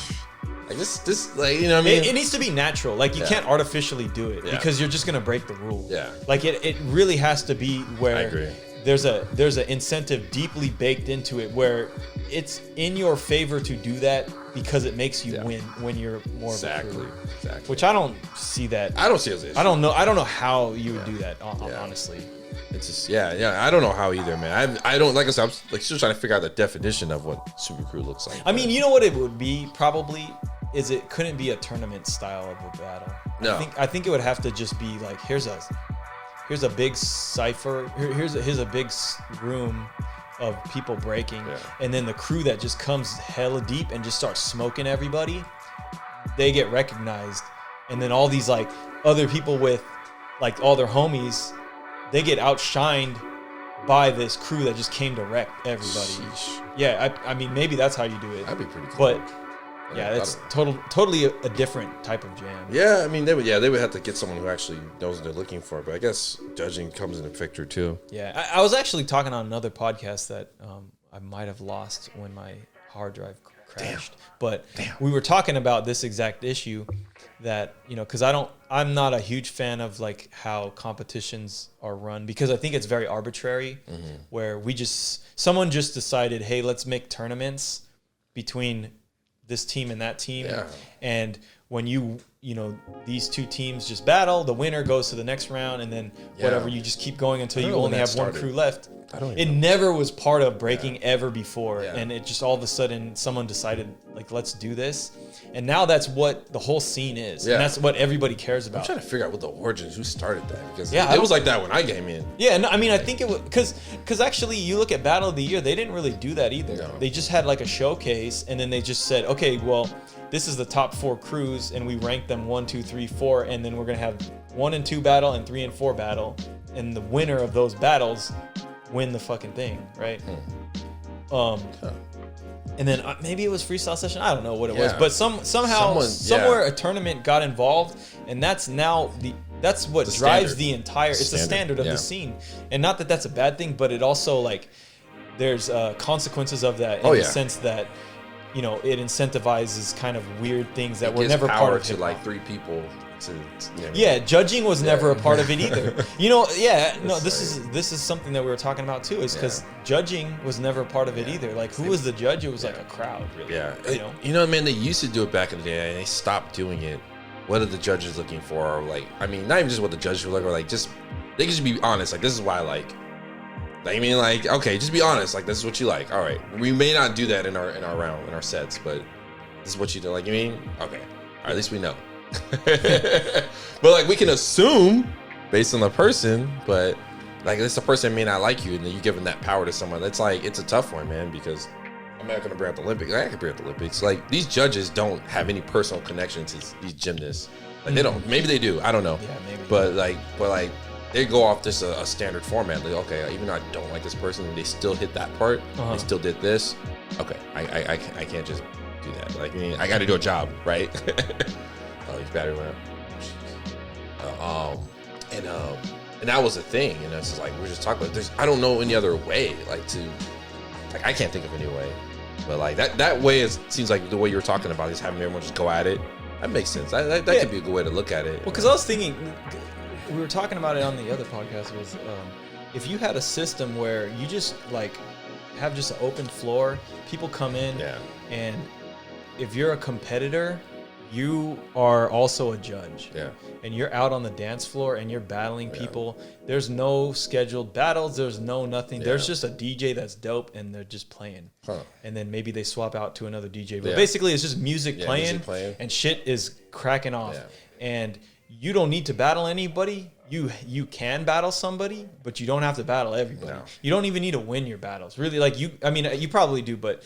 Like this, like, you know what I mean? It needs to be natural. Like, you can't artificially do it because you're just going to break the rule. Yeah. Like, it really has to be where I agree. there's an incentive deeply baked into it where it's in your favor to do that because it makes you win when you're more of a crew. Exactly. Which I don't see that. I don't see it as an issue. I don't know how you would do that, honestly. It's just I don't know how either, man. I don't, like I said, I'm like still trying to figure out the definition of what super crew looks like. I mean, you know what it would be probably is it couldn't be a tournament style of a battle. No. I think it would have to just be like here's a big cipher. Here's a big room of people breaking, and then the crew that just comes hella deep and just starts smoking everybody, they get recognized, and then all these like other people with like all their homies, they get outshined by this crew that just came to wreck everybody. Sheesh. Yeah, I mean maybe that's how you do it. That'd be pretty cool. But yeah, it's totally a different type of jam. Yeah, I mean they would have to get someone who actually knows what they're looking for. But I guess judging comes into picture too. Yeah, I was actually talking on another podcast that I might have lost when my hard drive crashed. But we were talking about this exact issue that, you know, because I'm not a huge fan of like how competitions are run because I think it's very arbitrary where someone just decided, hey, let's make tournaments between this team and that team. Yeah. And when you know, these two teams just battle, the winner goes to the next round, and then whatever, you just keep going until you only have one crew left. It never was part of breaking ever before. Yeah. And it just all of a sudden someone decided like, let's do this. And now that's what the whole scene is. Yeah. And that's what everybody cares about. I'm trying to figure out what the origins, who started that, because it was like that when I came in. Yeah, no, I mean, I think it was because actually you look at Battle of the Year, they didn't really do that either. No. They just had like a showcase, and then they just said, okay, well, this is the top 4 crews, and we rank them 1, 2, 3, 4, and then we're gonna have 1 and 2 battle and 3 and 4 battle, and the winner of those battles win the fucking thing, right? And then maybe it was freestyle session. I don't know what it was, but somewhere a tournament got involved, and that's now that's what drives the entire. It's the standard of the scene, and not that that's a bad thing, but it also like there's consequences of that in the sense that, you know, it incentivizes kind of weird things that were never part of it. To like 3 people. Judging was never a part of it either. You know, this is something that we were talking about too, is because judging was never a part of it either. Like, who was the judge? It was like a crowd, really. Yeah, you know, man, they used to do it back in the day, and they stopped doing it. What are the judges looking for? Or like, I mean, not even just what the judges were looking for, like, just they could just be honest. Like, this is why I like. I mean, like, okay, just be honest. Like, this is what you like. All right, we may not do that in our round, in our sets, but this is what you do. Like, you mean, okay, at least we know. But like we can assume based on the person, but like this a person may not like you, and then you giving that power to someone. That's like, it's a tough one, man, because I'm not gonna bring up the Olympics. I can bring up the Olympics. Like, these judges don't have any personal connection to these gymnasts. Like, they don't. Maybe they do. I don't know. Yeah, maybe. But like they go off just a standard format. Like, okay, even though I don't like this person, they still hit that part. They still did this. Okay, I can't just do that. Like, I mean, I got to do a job, right? Oh, he's battery went up. And that was the thing. And it's just like, we're just talking about. I don't know any other way. Like, I can't think of any way. But like that way seems like the way you were talking about is having everyone just go at it. That makes sense. That could be a good way to look at it. Well, because I was thinking, we were talking about it on the other podcast, was if you had a system where you just like have just an open floor, people come in, and if you're a competitor, you are also a judge. Yeah. And you're out on the dance floor and you're battling people. There's no scheduled battles. There's no nothing. There's just a DJ that's dope and they're just playing. And then maybe they swap out to another DJ. But basically it's just music playing and shit is cracking off. Yeah. And you don't need to battle anybody. You can battle somebody, but you don't have to battle everybody. No. You don't even need to win your battles. Really, like you probably do, but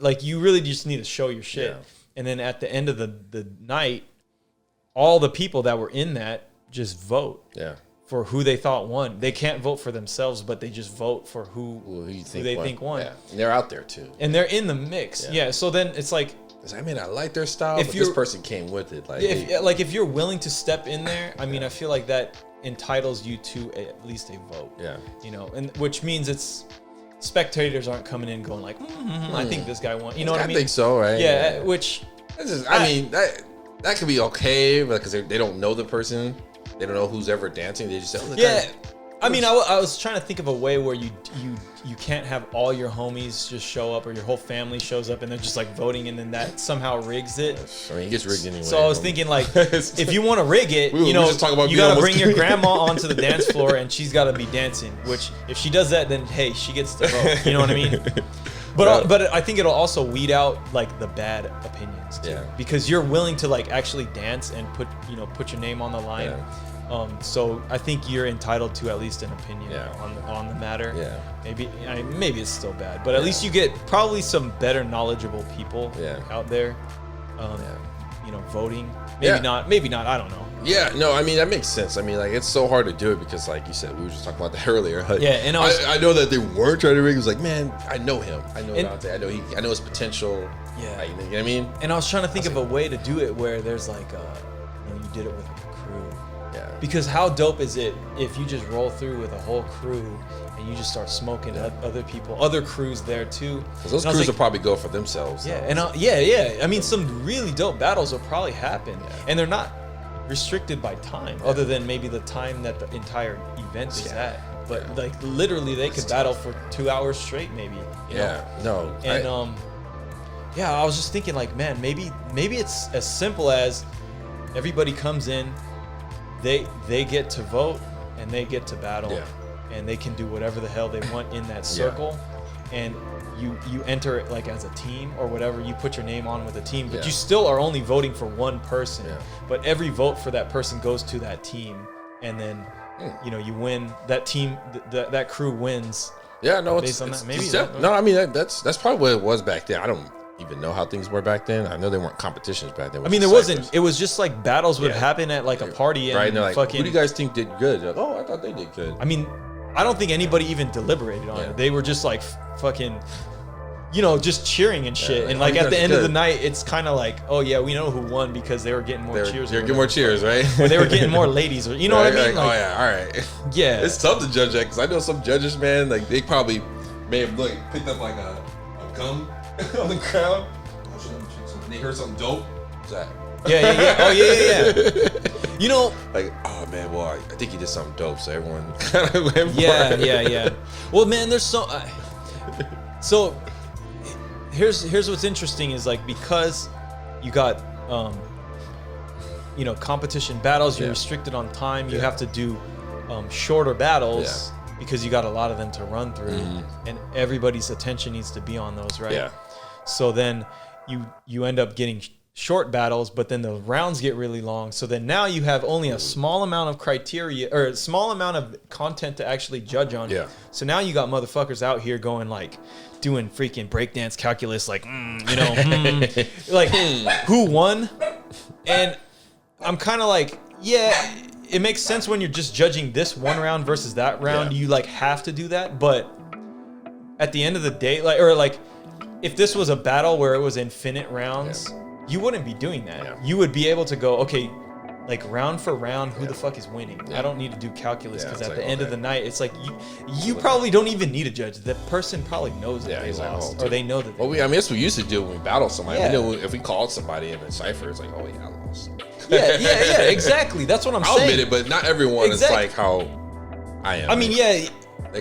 like you really just need to show your shit. Yeah. And then at the end of the night, all the people that were in that just vote for who they thought won. They can't vote for themselves, but they just vote for who they think won. Yeah. And they're out there too. And they're in the mix. Yeah. So then it's like, I mean, I like their style, but this person came with it. Like, if you're willing to step in there, I mean, I feel like that entitles you to at least a vote. Yeah. You know, and which means it's. Spectators aren't coming in going like, I think this guy won. You know what I mean? I think so, right? Yeah, which... I mean, that could be okay, because they don't know the person. They don't know who's ever dancing. They just say, I mean, I was trying to think of a way where you can't have all your homies just show up or your whole family shows up and they're just like voting and then that somehow rigs it. I mean, it gets rigged anyway. So I was thinking like, if you want to rig it, you know, you got to bring your grandma onto the dance floor and she's got to be dancing, which if she does that, then hey, she gets to vote. You know what I mean? But I think it'll also weed out like the bad opinions too, because you're willing to like actually dance and put your name on the line. Yeah. So I think you're entitled to at least an opinion on the matter. Yeah. Maybe it's still bad, but at least you get probably some better knowledgeable people out there. Voting. Maybe not. I don't know. Yeah, no, I mean that makes sense. I mean, like it's so hard to do it because, like you said, we were just talking about that earlier. Like, and I know that they weren't trying to rig. It was like, man, I know him. I know Dante. I know his potential. Yeah, like, you know what I mean. And I was trying to think of a way to do it where there's like, you did it with a crew. Yeah. Because how dope is it if you just roll through with a whole crew and you just start smoking other people, other crews there too? Because those crews will probably go for themselves. Yeah, and I mean, some really dope battles will probably happen, and they're not restricted by time, other than maybe the time that the entire event is at. But like literally, they could battle for 2 hours straight, maybe. You know? And I was just thinking, like, man, maybe it's as simple as everybody comes in, they get to vote and they get to battle, and they can do whatever the hell they want in that circle, and you enter it like as a team or whatever. You put your name on with a team, but you still are only voting for one person. But every vote for that person goes to that team, and then you win. That team, that crew wins. Yeah, no, based on that. Maybe no. I mean that's probably what it was back then. I don't even know how things were back then. I know they weren't competitions back then. I mean, there wasn't. It was just like battles would happen at like a party, and and they're like, who do you guys think did good? They're like, oh, I thought they did good. I mean, I don't think anybody even deliberated on it. They were just like fucking, just cheering and shit. And like at the end of the night, it's kind of like, oh yeah, we know who won because they were getting more cheers. They're getting more cheers, right? Or they were getting more ladies, or you know what I mean? Like, oh yeah, all right. Yeah, it's tough to judge that because I know some judges, man. Like they probably may have picked up like a gum on the ground. They heard something dope. What's that? Yeah. Oh yeah. Like, oh man, well, I think he did something dope, so everyone kind of went for it. Yeah. Well, man, there's so here's what's interesting is like, because you got competition battles, you're restricted on time. You have to do shorter battles because you got a lot of them to run through, and everybody's attention needs to be on those, right? Yeah. So then you end up getting short battles, but then the rounds get really long. So then now you have only a small amount of criteria or a small amount of content to actually judge on. Yeah. So now you got motherfuckers out here going like doing freaking breakdance calculus, like, like who won? And I'm kind of like, yeah, it makes sense when you're just judging this one round versus that round. You like have to do that, but at the end of the day, if this was a battle where it was infinite rounds, you wouldn't be doing that. Yeah. You would be able to go, okay, like round for round, who the fuck is winning? Yeah. I don't need to do calculus because at the end of the night, it's like you probably don't even need a judge. The person probably knows that they lost, or they know that. Well, that's what we used to do when we battled somebody. Yeah. We knew if we called somebody in a cipher, it's like, oh yeah, I lost. Yeah, exactly. That's what I'm saying. I'll admit it, but not everyone is like how I am. I mean,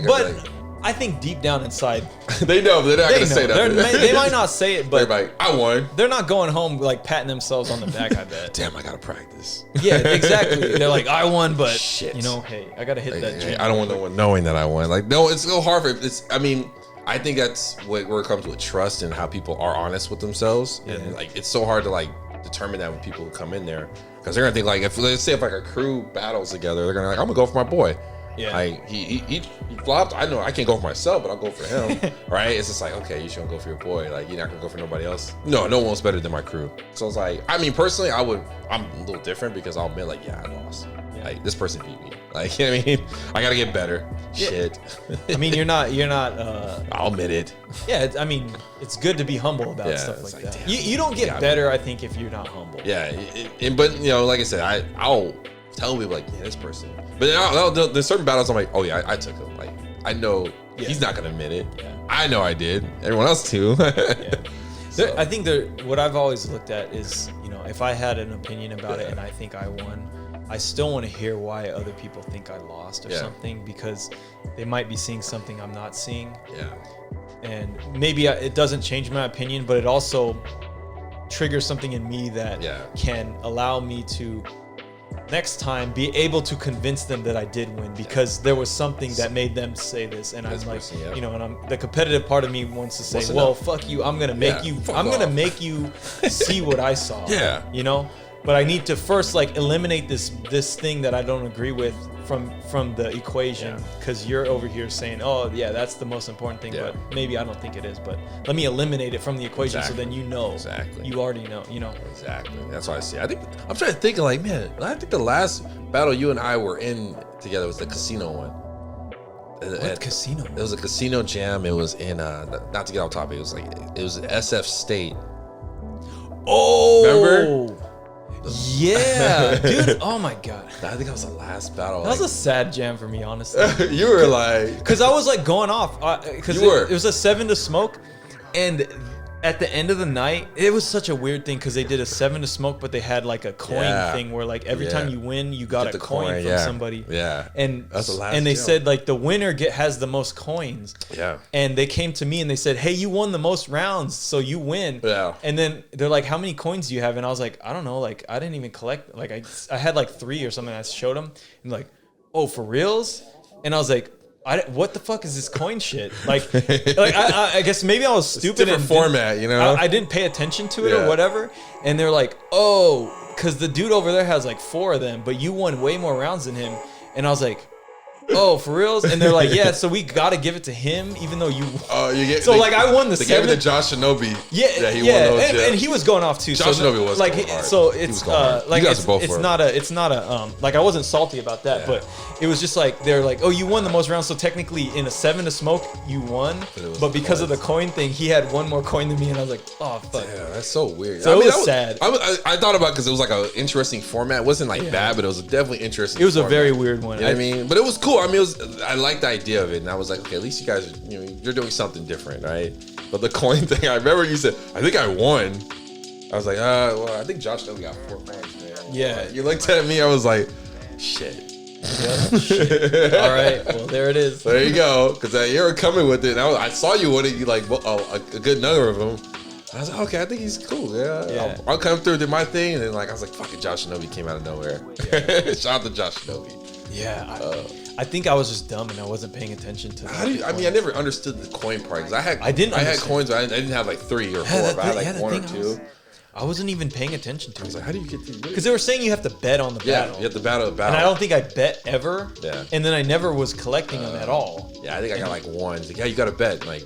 but I think deep down inside, they know, but they're not going to say that. They might not say it, but they're like, I won. They're not going home like patting themselves on the back, I bet. Damn, I got to practice. Yeah, exactly. They're like, I won, but shit. Hey, I got to hit that gym. I don't want no one knowing that I won. Like, no, it's so hard I think that's where it comes with trust and how people are honest with themselves. Yeah. And like, it's so hard to like determine that when people come in there, because they're gonna think like, let's say if like a crew battles together, they're gonna like, I'm gonna go for my boy. Yeah, like he flopped. I know I can't go for myself, but I'll go for him. Right? It's just like, okay, you shouldn't go for your boy. Like, you're not gonna go for nobody else. No one's better than my crew. So it's like, I mean, personally, I'm a little different because I'll admit like, I lost. Yeah. Like, this person beat me. Like, you know what I mean? I gotta get better. Yeah. Shit. I mean, you're not. I'll admit it. Yeah, I mean, it's good to be humble about stuff like that. You don't get better, I think, if you're not humble. Yeah, but like I said, I'll tell people like, man, this person. But then there's certain battles I'm like, oh yeah, I took him. Like, I know he's not gonna admit it. Yeah. I know I did. Everyone else too. I think what I've always looked at is, if I had an opinion about it and I think I won, I still want to hear why other people think I lost or something, because they might be seeing something I'm not seeing. Yeah. And maybe it doesn't change my opinion, but it also triggers something in me that can allow me to next time be able to convince them that I did win, because there was something that made them say this. And I'm like, you know, and the competitive part of me wants to say, well, fuck you. I'm going to make make you see what I saw. Yeah. You know, but I need to first like eliminate this thing that I don't agree with from the equation, because you're over here saying, oh yeah, that's the most important thing, but maybe I don't think it is, but let me eliminate it from the equation so then you know. You already know, you know. Exactly. That's what I see. I think I'm trying to think of like, man, I think the last battle you and I were in together was the casino one. What casino? It was a casino jam. It was in not to get off topic, it was SF State. Oh, remember? Yeah, dude. Oh my god. I think that was the last battle. That was a sad jam for me, honestly. You were like, because I was like going off. Because it was a 7 to smoke, and at the end of the night, it was such a weird thing because they did a 7 to smoke, but they had like a coin thing where like every time you win, you got a coin from somebody. Yeah. And that's the last. And they said like the winner has the most coins. Yeah. And they came to me and they said, "Hey, you won the most rounds, so you win." Yeah. And then they're like, "How many coins do you have?" And I was like, "I don't know. Like I didn't even collect. Like I had like 3 or something." I showed them and like, "Oh, for reals?" And I was like, what the fuck is this coin shit? Like I guess maybe I was stupid. Different format, you know. I didn't pay attention to it or whatever. And they're like, "Oh, because the dude over there has like 4 of them, but you won way more rounds than him." And I was like, "Oh, for reals?" And they're like, "Yeah, so we gotta give it to him, even though you." Oh, you get. So like, I won the 7. They gave it to Josh Shinobi. Yeah, he won those. And he was going off too. Josh Shinobi was like, hard. so it's like it's not a like I wasn't salty about that, but it was just like they're like, "Oh, you won the most rounds, so technically in a 7 to smoke you won." But because of the coin thing, he had 1 more coin than me, and I was like, "Oh fuck." Yeah, that's so weird. So it was sad. I thought about it because it was like an interesting format. It wasn't like bad, but it was definitely interesting. It was a very weird one. You know what I mean? But it was cool. I mean, I liked the idea of it, and I was like, okay, at least you guys, you're doing something different, right? But the coin thing, I remember you said, "I think I won." I was like, well, I think Josh only got 4 coins, man. Yeah. You looked at me, I was like, shit. Yeah, shit. All right, well, there it is. There you go. Because you were coming with it, and I saw you winning, you like a good number of them. I was like, okay, I think he's cool. Yeah. I'll come through, did my thing, and then like I was like, fuck it, Josh Shinobi came out of nowhere. Yeah. Shout out to Josh Shinobi. Yeah, I think I was just dumb and I wasn't paying attention to. I mean, I never understood the coin part because I had coins, but I didn't have like 3 or 4. But I had like 1 or 2. I wasn't even paying attention to it. I was like, how do you get these? Because they were saying you have to bet on the battle. Yeah, you have to battle the battle. And I don't think I bet ever. Yeah. And then I never was collecting them at all. Yeah, I think I got like 1. He's like, yeah, you got to bet. Like,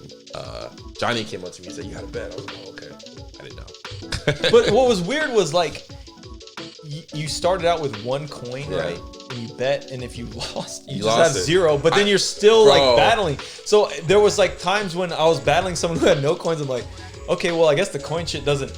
Johnny came up to me and said, you got to bet. I was like, oh, okay. I didn't know. But what was weird was like, you started out with 1 coin, right? And you bet, and if you lost, you just have 0. But then you're still like battling. So there was like times when I was battling someone who had no coins. I'm like, okay, well, I guess the coin shit doesn't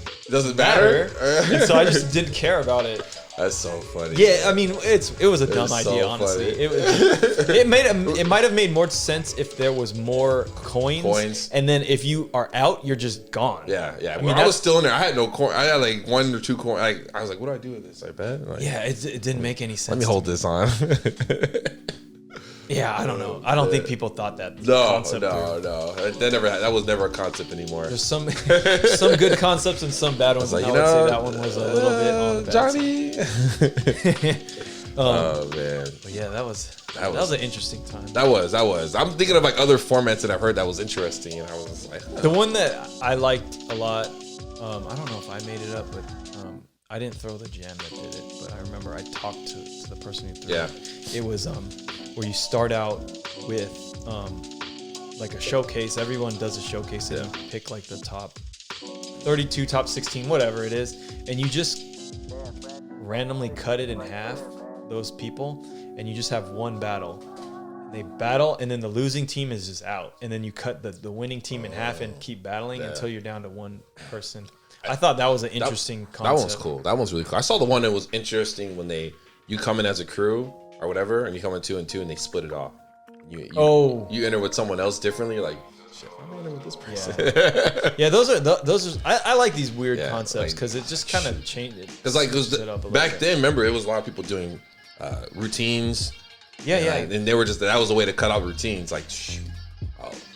matter. And so I just didn't care about it. That's so funny. Yeah, I mean, it was a dumb idea, honestly. It might have made more sense if there was more coins, and then if you are out, you're just gone. Yeah. I mean, I was still in there. I had no coin. I had like 1 or 2 coins. Like, I was like, what do I do with this? I bet. Like, yeah, it didn't make any sense. Let me hold this on. Yeah, I don't know. I don't think people thought that. No. That was never a concept anymore. There's some good concepts and some bad ones. Like, I would say that one was a little bit on the bad Johnny. Oh man. But yeah, that was an interesting time. That was. I'm thinking of like other formats that I've heard that was interesting, and I was like, the one that I liked a lot. I don't know if I made it up, but I didn't throw the jam that did it. But I remember I talked to the person who threw it. It was where you start out with like a showcase. Everyone does a showcase and you pick like the top 32, top 16, whatever it is, and you just randomly cut it in half, those people, and you just have 1 battle. They battle, and then the losing team is just out, and then you cut the winning team in half and keep battling until you're down to 1 person. I thought that was an interesting concept. That one's cool. That one's really cool. I saw the one that was interesting when you come in as a crew or whatever, and you come in 2 and 2, and they split it off. You enter with someone else differently. Like shit, I'm random with this person. Yeah, those are. I like these weird concepts because it just kind of changed it. Because like back then, remember, it was a lot of people doing routines. Yeah, and they were just that was a way to cut out routines. Like,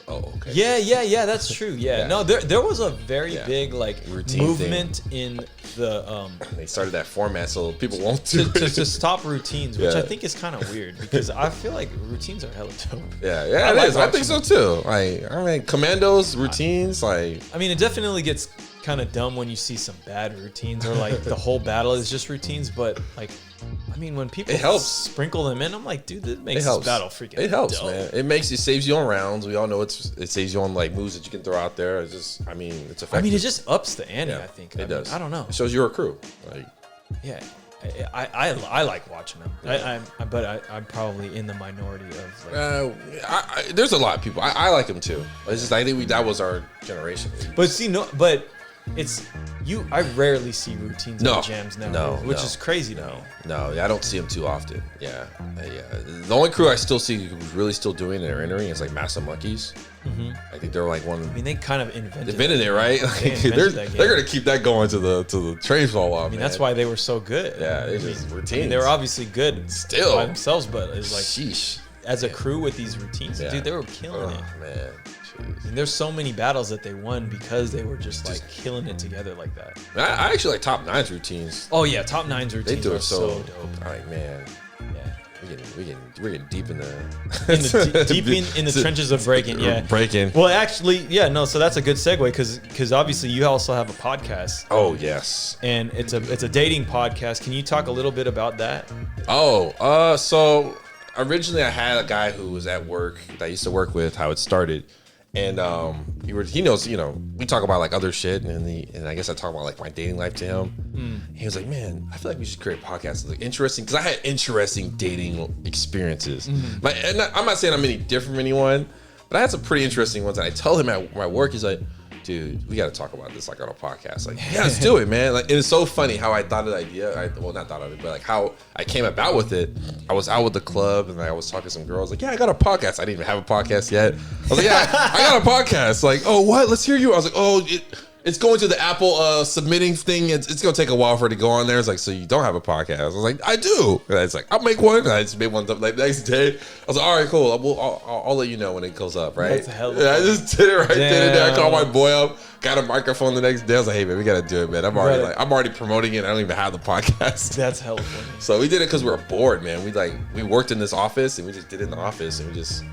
okay. Yeah, that's true. Yeah. No, there was a very big like routine movement in the they started that format so people won't do it. to stop routines, which I think is kind of weird because I feel like routines are hella dope. Yeah, it is. I think so too. Like, I mean, commandos, routines, like. I mean, it definitely gets kind of dumb when you see some bad routines or like the whole battle is just routines, but like. I mean, when people sprinkle them in, I'm like, dude, this makes this battle freaking It helps, dope. man. It saves you on rounds. We all know it saves you on like moves that you can throw out there. It's just, I mean, it's effective. I mean, it just ups the ante. I think it does. I don't know. It shows you're a crew. Like, yeah, I like watching them. Yeah. I'm probably in the minority of. Like, there's a lot of people. I like them too. It's just I think that was our generation. But it's you. I rarely see routines in jams now, which is crazy to me. No, I don't see them too often. Yeah. The only crew I still see who's really still doing it or entering is like Massive Monkeys. Mm-hmm. I think they're like one. I mean, they kind of invented it, right? Like, they're gonna keep that going to the trains fall off. I mean, that's why they were so good. Yeah, it's just routines. I mean, they were obviously good still by themselves, but it's like sheesh. As a crew with these routines, dude, they were killing it. Man. And there's so many battles that they won because they were just like killing it together like that. I actually like Top 9's routines. Oh yeah, Top 9's routines. They do it so dope. All right, man. Yeah, we're getting deep in the in the trenches of Breakin. Yeah, Breakin. Well, actually, so that's a good segue because obviously you also have a podcast. Oh yes, and it's a dating podcast. Can you talk a little bit about that? So originally I had a guy who was at work that I used to work with. How it started. And he knows, we talk about like other shit, and I guess I talk about like my dating life to him. He was like, man, I feel like we should create a podcast. It's like interesting because I had interesting dating experiences. And I'm not saying I'm any different from anyone, but I had some pretty interesting ones. And I told him at my work, he's like, dude, we got to talk about this like on a podcast. Like, yeah, let's do it, man. Like, and it's so funny how I thought of the idea. Not thought of it, but like how I came about with it. I was out with the club and I was talking to some girls. Like, yeah, I got a podcast. I didn't even have a podcast yet. I was like, yeah, I got a podcast. Like, oh, what? Let's hear you. I was like, oh, it's going to the Apple submitting thing. It's going to take a while for it to go on there. It's like, so you don't have a podcast? I was like, I do. And it's like, I'll make one. And I just made one like the next day. I was like, all right, cool. I'll let you know when it goes up, right? That's hell. I just did it right then and there. I called my boy up, got a microphone the next day. I was like, hey man, we got to do it, man. I'm already promoting it. I don't even have the podcast. That's hell funny. So we did it because we were bored, man. We worked in this office and we just did it in the office and we just.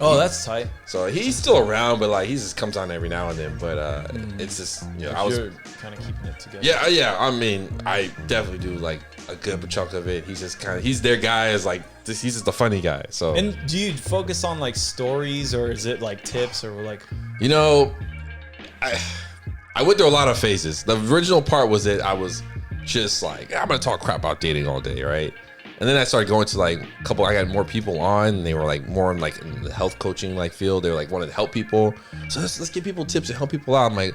Oh, that's tight. So he's still around, but like he just comes on every now and then. But it's just I was kind of keeping it together. Yeah. I mean, I definitely do like a good chunk of it. He's just he's their guy. He's just the funny guy. So. And do you focus on like stories or is it like tips or like? I went through a lot of phases. The original part was that I was just like, I'm gonna talk crap about dating all day, right? And then I started going to like a couple. I got more people on, and they were like more in like in the health coaching like field. They were like wanted to help people. So let's give people tips and help people out. I'm like,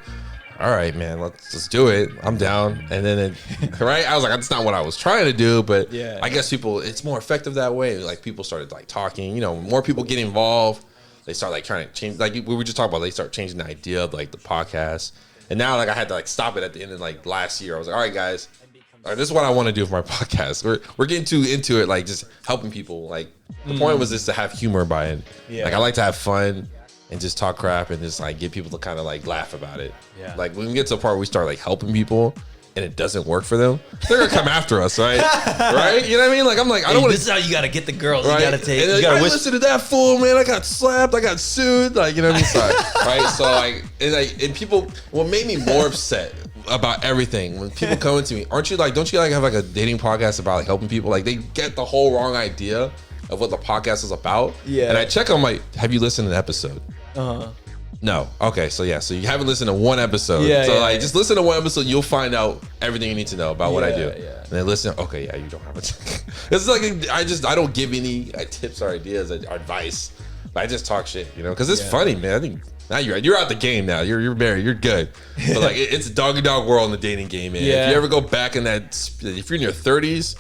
all right, man, let's do it. I'm down. And then right, I was like, that's not what I was trying to do, but I guess it's more effective that way. Like people started like talking. More people get involved. They start like trying to change. Like we were just talking about, they start changing the idea of like the podcast. And now like I had to like stop it at the end of like last year. I was like, all right, guys. All right, this is what I want to do with my podcast. We're getting too into it, like just helping people. Like the point was just to have humor by it. Yeah. Like I like to have fun and just talk crap and just like get people to kind of like laugh about it. Yeah. Like when we get to a part where we start like helping people and it doesn't work for them, they're gonna come after us, right? Right? You know what I mean? Like I'm like, I don't want to. This is how you gotta get the girls. Right? You gotta take. And you gotta listen to that fool, man. I got slapped. I got sued. Like you know what I mean? Sorry. Right? So and people. What made me more upset about everything when people come to me, don't you like have like a dating podcast about like helping people? Like they get the whole wrong idea of what the podcast is about. Yeah. And I check on have you listened to an episode? No. Okay. So yeah. So you haven't listened to one episode. Yeah. So just listen to one episode. You'll find out everything you need to know about what I do. Yeah. And then listen. Okay. Yeah. You don't have it. It's like I don't give any tips or ideas or advice. I just talk shit. Because it's funny, man. I think. Now you're out the game now. You're married. You're good. But like it's a dog world in the dating game, man. Yeah. If you ever go back in that, if you're in your 30s,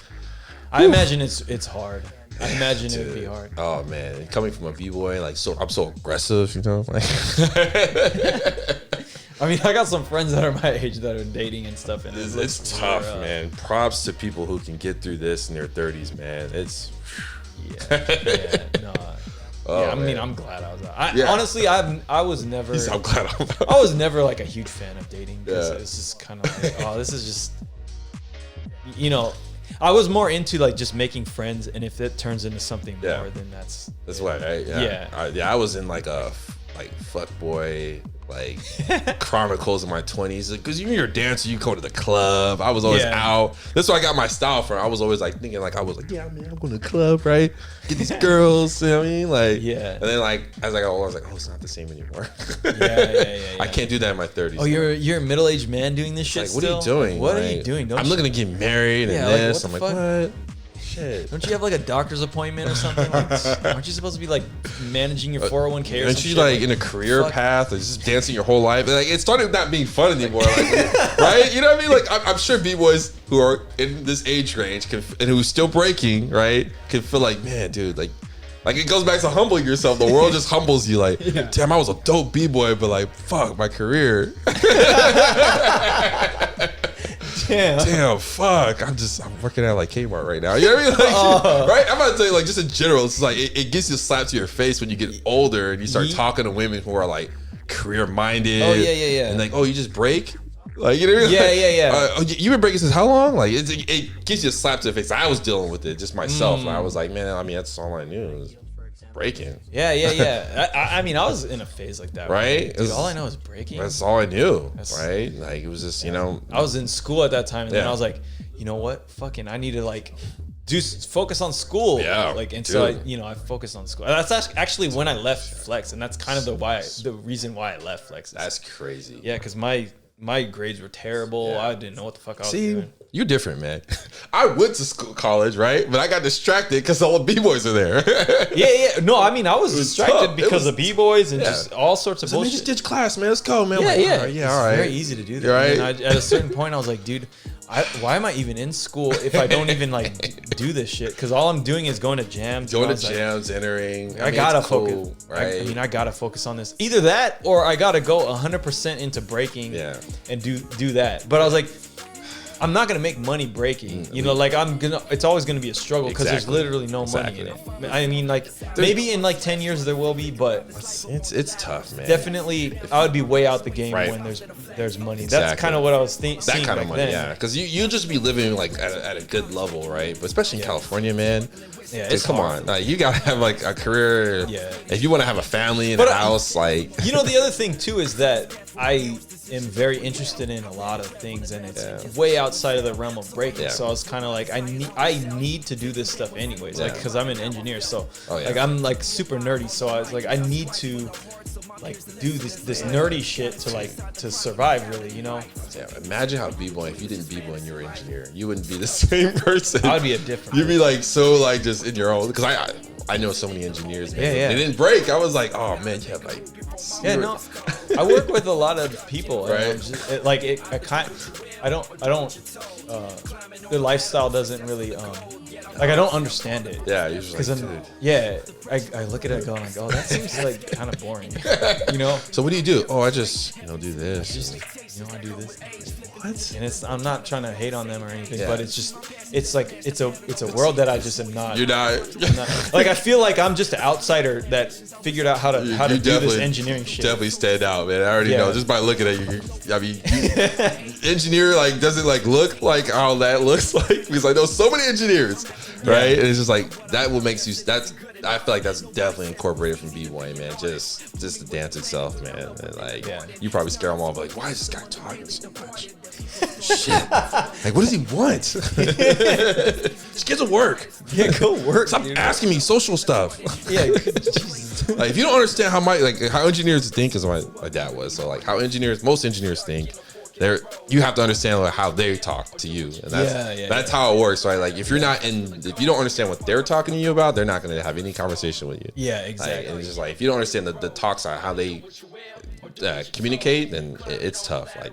I imagine it's hard. I imagine it would be hard. Oh man, coming from a b-boy, like I'm so aggressive, you know. Like, I mean, I got some friends that are my age that are dating and stuff, and it's tough, man. Props to people who can get through this in their 30s, man. It's no. Oh, yeah, I mean, man. I'm glad I was out. Honestly, I was never. I'm glad I'm out. I was never like a huge fan of dating because Yeah. it's just kind of like, oh, this is just, you know, I was more into like just making friends, and if it turns into something more, then that's why, right? Yeah. I was in like a fuck boy like chronicles in my 20s because you're a dancer, you go to the club. I was always out. That's where I got my style from. I was always like thinking like I was like, yeah, man, I'm going to the club, right? Get these girls, you know what I mean? Like, and then like as I got older, I was like, oh, it's not the same anymore. I can't do that in my 30s. Oh, you're a middle-aged man doing this shit. Like, what are you doing? What are you doing? I'm looking to get married and this. I'm like, what? Shit. Don't you have like a doctor's appointment or something? Like, aren't you supposed to be like managing your 401k or something? Aren't you like in a career path or just dancing your whole life? Like it started not being fun anymore, like, right? You know what I mean? Like I'm sure b-boys who are in this age range and who's still breaking, right, can feel like, man, dude, like it goes back to humbling yourself. The world just humbles you. Like, damn, I was a dope b-boy, but like, fuck my career. Damn, fuck. I'm working at like Kmart right now. You know what I mean? Like, right? I'm about to tell you, like, just in general, it's like it gives you a slap to your face when you get older and you start talking to women who are like career minded. Oh yeah. And like, oh, you just break? Like, you know what I mean? Yeah. You've been breaking since how long? Like, it gives you a slap to the face. I was dealing with it just myself. And I was like, man, I mean, that's all I knew was breaking. Yeah. I mean, I was in a phase like that. Right? Dude, all I know is breaking. That's all I knew, right? Like, it was just, you know. I was in school at that time, and then I was like, you know what? Fucking, I need to like focus on school. Yeah. Like, and so I focused on school. That's actually when I left Flex, and that's kind of the reason why I left Flex. That's crazy. Yeah, because my grades were terrible. Yeah. I didn't know what the fuck I was doing. You're different, man. I went to college, right? But I got distracted because all the b-boys are there. Yeah. No, I mean, I was distracted because of b-boys and just all sorts of bullshit. Just ditch class, man. Let's go, man. Yeah, like, yeah. All right. It's very easy to do that. Right? And at a certain point, I was like, dude, why am I even in school if I don't even like do this shit? Because all I'm doing is going to jams. Entering. I gotta focus. Right? I mean, I gotta focus on this. Either that or I gotta go 100% into breaking and do that. But I was like, I'm not gonna make money breaking. You know, like it's always gonna be a struggle because there's literally no money in it. I mean, like maybe in like 10 years there will be, but it's tough, man. Definitely, I would be way out the game when there's money. That's kind of what I was seeing. That kind of money, then. Because you'll just be living like at a good level, right? But especially in California, man. Yeah, come on, like, you gotta have like a career. Yeah. If you want to have a family in a house, like, you know, the other thing too is that I am very interested in a lot of things, and it's way outside of the realm of breaking. So I was kind of like, I need to do this stuff anyways, like, because I'm an engineer, so like I'm like super nerdy. So I was like, I need to like do this nerdy shit to survive, really, you know. Yeah, imagine how b-boy, if you didn't b-boy and you were an engineer, you wouldn't be the same person. I would be a different. You'd be like so like just in your own, because I know so many engineers, man. They didn't break. I was like, oh man, you have like no. I work with a lot of people, right? And I don't their lifestyle doesn't really like, I don't understand it. Yeah, usually. I look at it going like, oh, that seems like kind of boring, you know. So what do you do? Oh, I just do this. I do this. What? And I'm not trying to hate on them or anything, but it's a world that I just am not. You're not. Like, I feel like I'm just an outsider that figured out how to do this engineering shit. Definitely stand out, man. I already know just by looking at you. I mean, engineer like doesn't like look like how that looks like, because I know so many engineers, right? And it's just like that what makes you. I feel like that's definitely incorporated from b-boy, man. Just the dance itself, man. And like, you probably scare them off. Like, why is this guy talking so much? Shit. Like, what does he want? Just get to work. Yeah, go work. Stop asking me social stuff. Yeah, Jesus. Like, if you don't understand how engineers think, because my dad was, so like how most engineers think, you have to understand like how they talk to you, and that's how it works, right? Like, if you don't understand what they're talking to you about, they're not going to have any conversation with you. Yeah, exactly. Like, and it's just like, if you don't understand the talks on how they communicate, then it's tough. Like,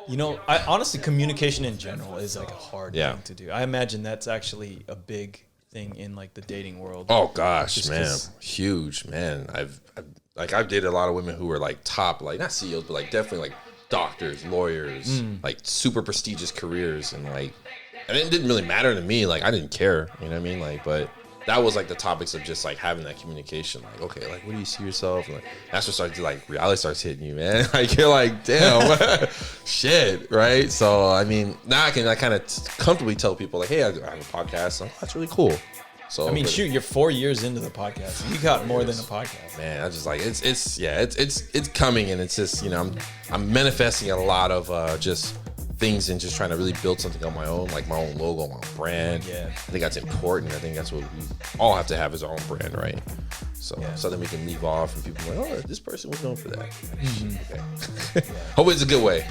you know, honestly, communication in general is like a hard thing to do. I imagine that's actually a big thing in like the dating world. Oh gosh, Just man, 'cause- huge, man. I've dated a lot of women who were like top, like not CEOs, but like definitely like doctors, lawyers, like super prestigious careers, and like, and it didn't really matter to me. Like I didn't care, you know what I mean? Like, but that was like the topics of just like having that communication. Like, okay, like what do you see yourself? And, like, that's what started to like reality starts hitting you, man. Like you're like, damn, shit, right? So I mean, now I can like kind of comfortably tell people like, hey, I have a podcast. Like, that's really cool. So I mean, shoot, you're 4 years into the podcast. You got more than a podcast. Man, I just like it's coming, and it's just, you know, I'm manifesting a lot of just things and just trying to really build something on my own, like my own logo, my own brand. Yeah. I think that's important. I think that's what we all have to have as our own brand, right? So so then we can leave off and people are like, oh, this person was known for that. Like, okay. Hope it's a good way.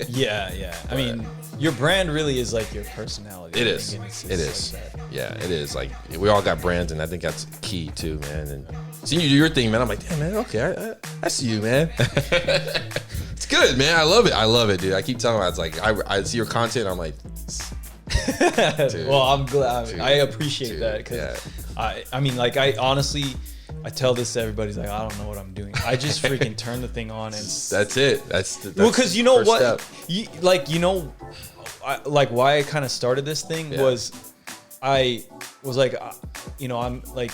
Yeah. I mean, your brand really is like your personality. It I is. think, and it's It is. like that. Yeah, it is. Like we all got brands, and I think that's key too, man. And seeing you do your thing, man, I'm like, damn, man, okay, I see you, man. It's good, man. I love it, dude. I keep telling you, it's like I see your content, I'm like, dude, Well, I'm glad. dude, I appreciate dude, that because yeah. I mean, like, I honestly, I tell this to everybody. Like, I don't know what I'm doing. I just freaking turn the thing on and that's it. That's well, because you know first what, step. like why I kind of started this thing Yeah. was, I was like, I'm like,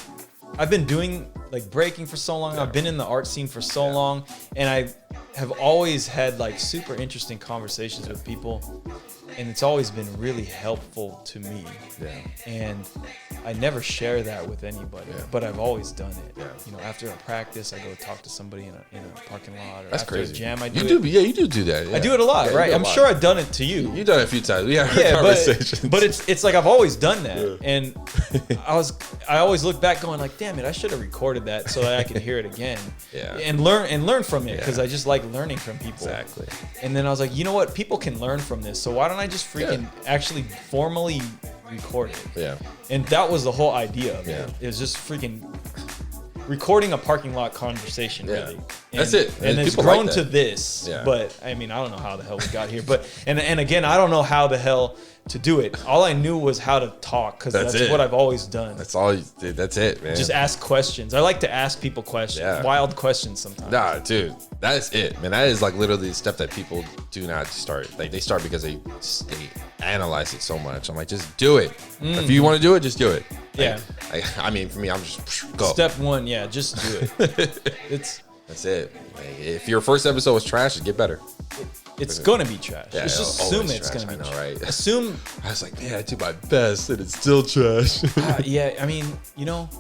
I've been doing like breaking for so long. Yeah. I've been in the art scene for so long, and I have always had like super interesting conversations with people, and it's always been really helpful to me. Yeah. And I never share that with anybody, Yeah. but I've always done it. Yeah. You know, after a practice, I go talk to somebody in a parking lot, or That's after crazy. a jam, I do you it. do, yeah, you do that. Yeah. I do it a lot, Yeah, you right? do a I'm lot. sure I've done it to you. You've done it a few times. We had Yeah, conversations. but it's like I've always done that, Yeah. and I always look back going like, damn it, I should have recorded that so that I could hear it again, Yeah. and learn from it, because Yeah. I just like learning from people. Exactly. And then I was like, you know what, people can learn from this, so why don't I just freaking actually formally record it? Yeah. And that was the whole idea of it. Yeah. It was just freaking recording a parking lot conversation, Yeah. really. That's it. And it's People like grown that. to this. Yeah. But I mean, I don't know how the hell we got here. But and again, I don't know how the hell to do it. All I knew was how to talk, because That's that's it. what I've always done. That's all. That's it, man. Just ask questions. I like to ask people questions, Yeah. wild questions sometimes. Nah, dude, that is it, man. That is like literally the step that people do not start. Like they start because they analyze it so much. I'm like, just do it. If you want to do it, just do it. Yeah. I mean, for me, I'm just go. Step one, yeah, just do it. That's it. Like, if your first episode was trash, just get better. It's gonna be trash. Yeah, just it's assume always it's trash, gonna be I know, trash. right? Assume. I was like, man, I do my best, and it's still trash. Yeah, I mean, you know,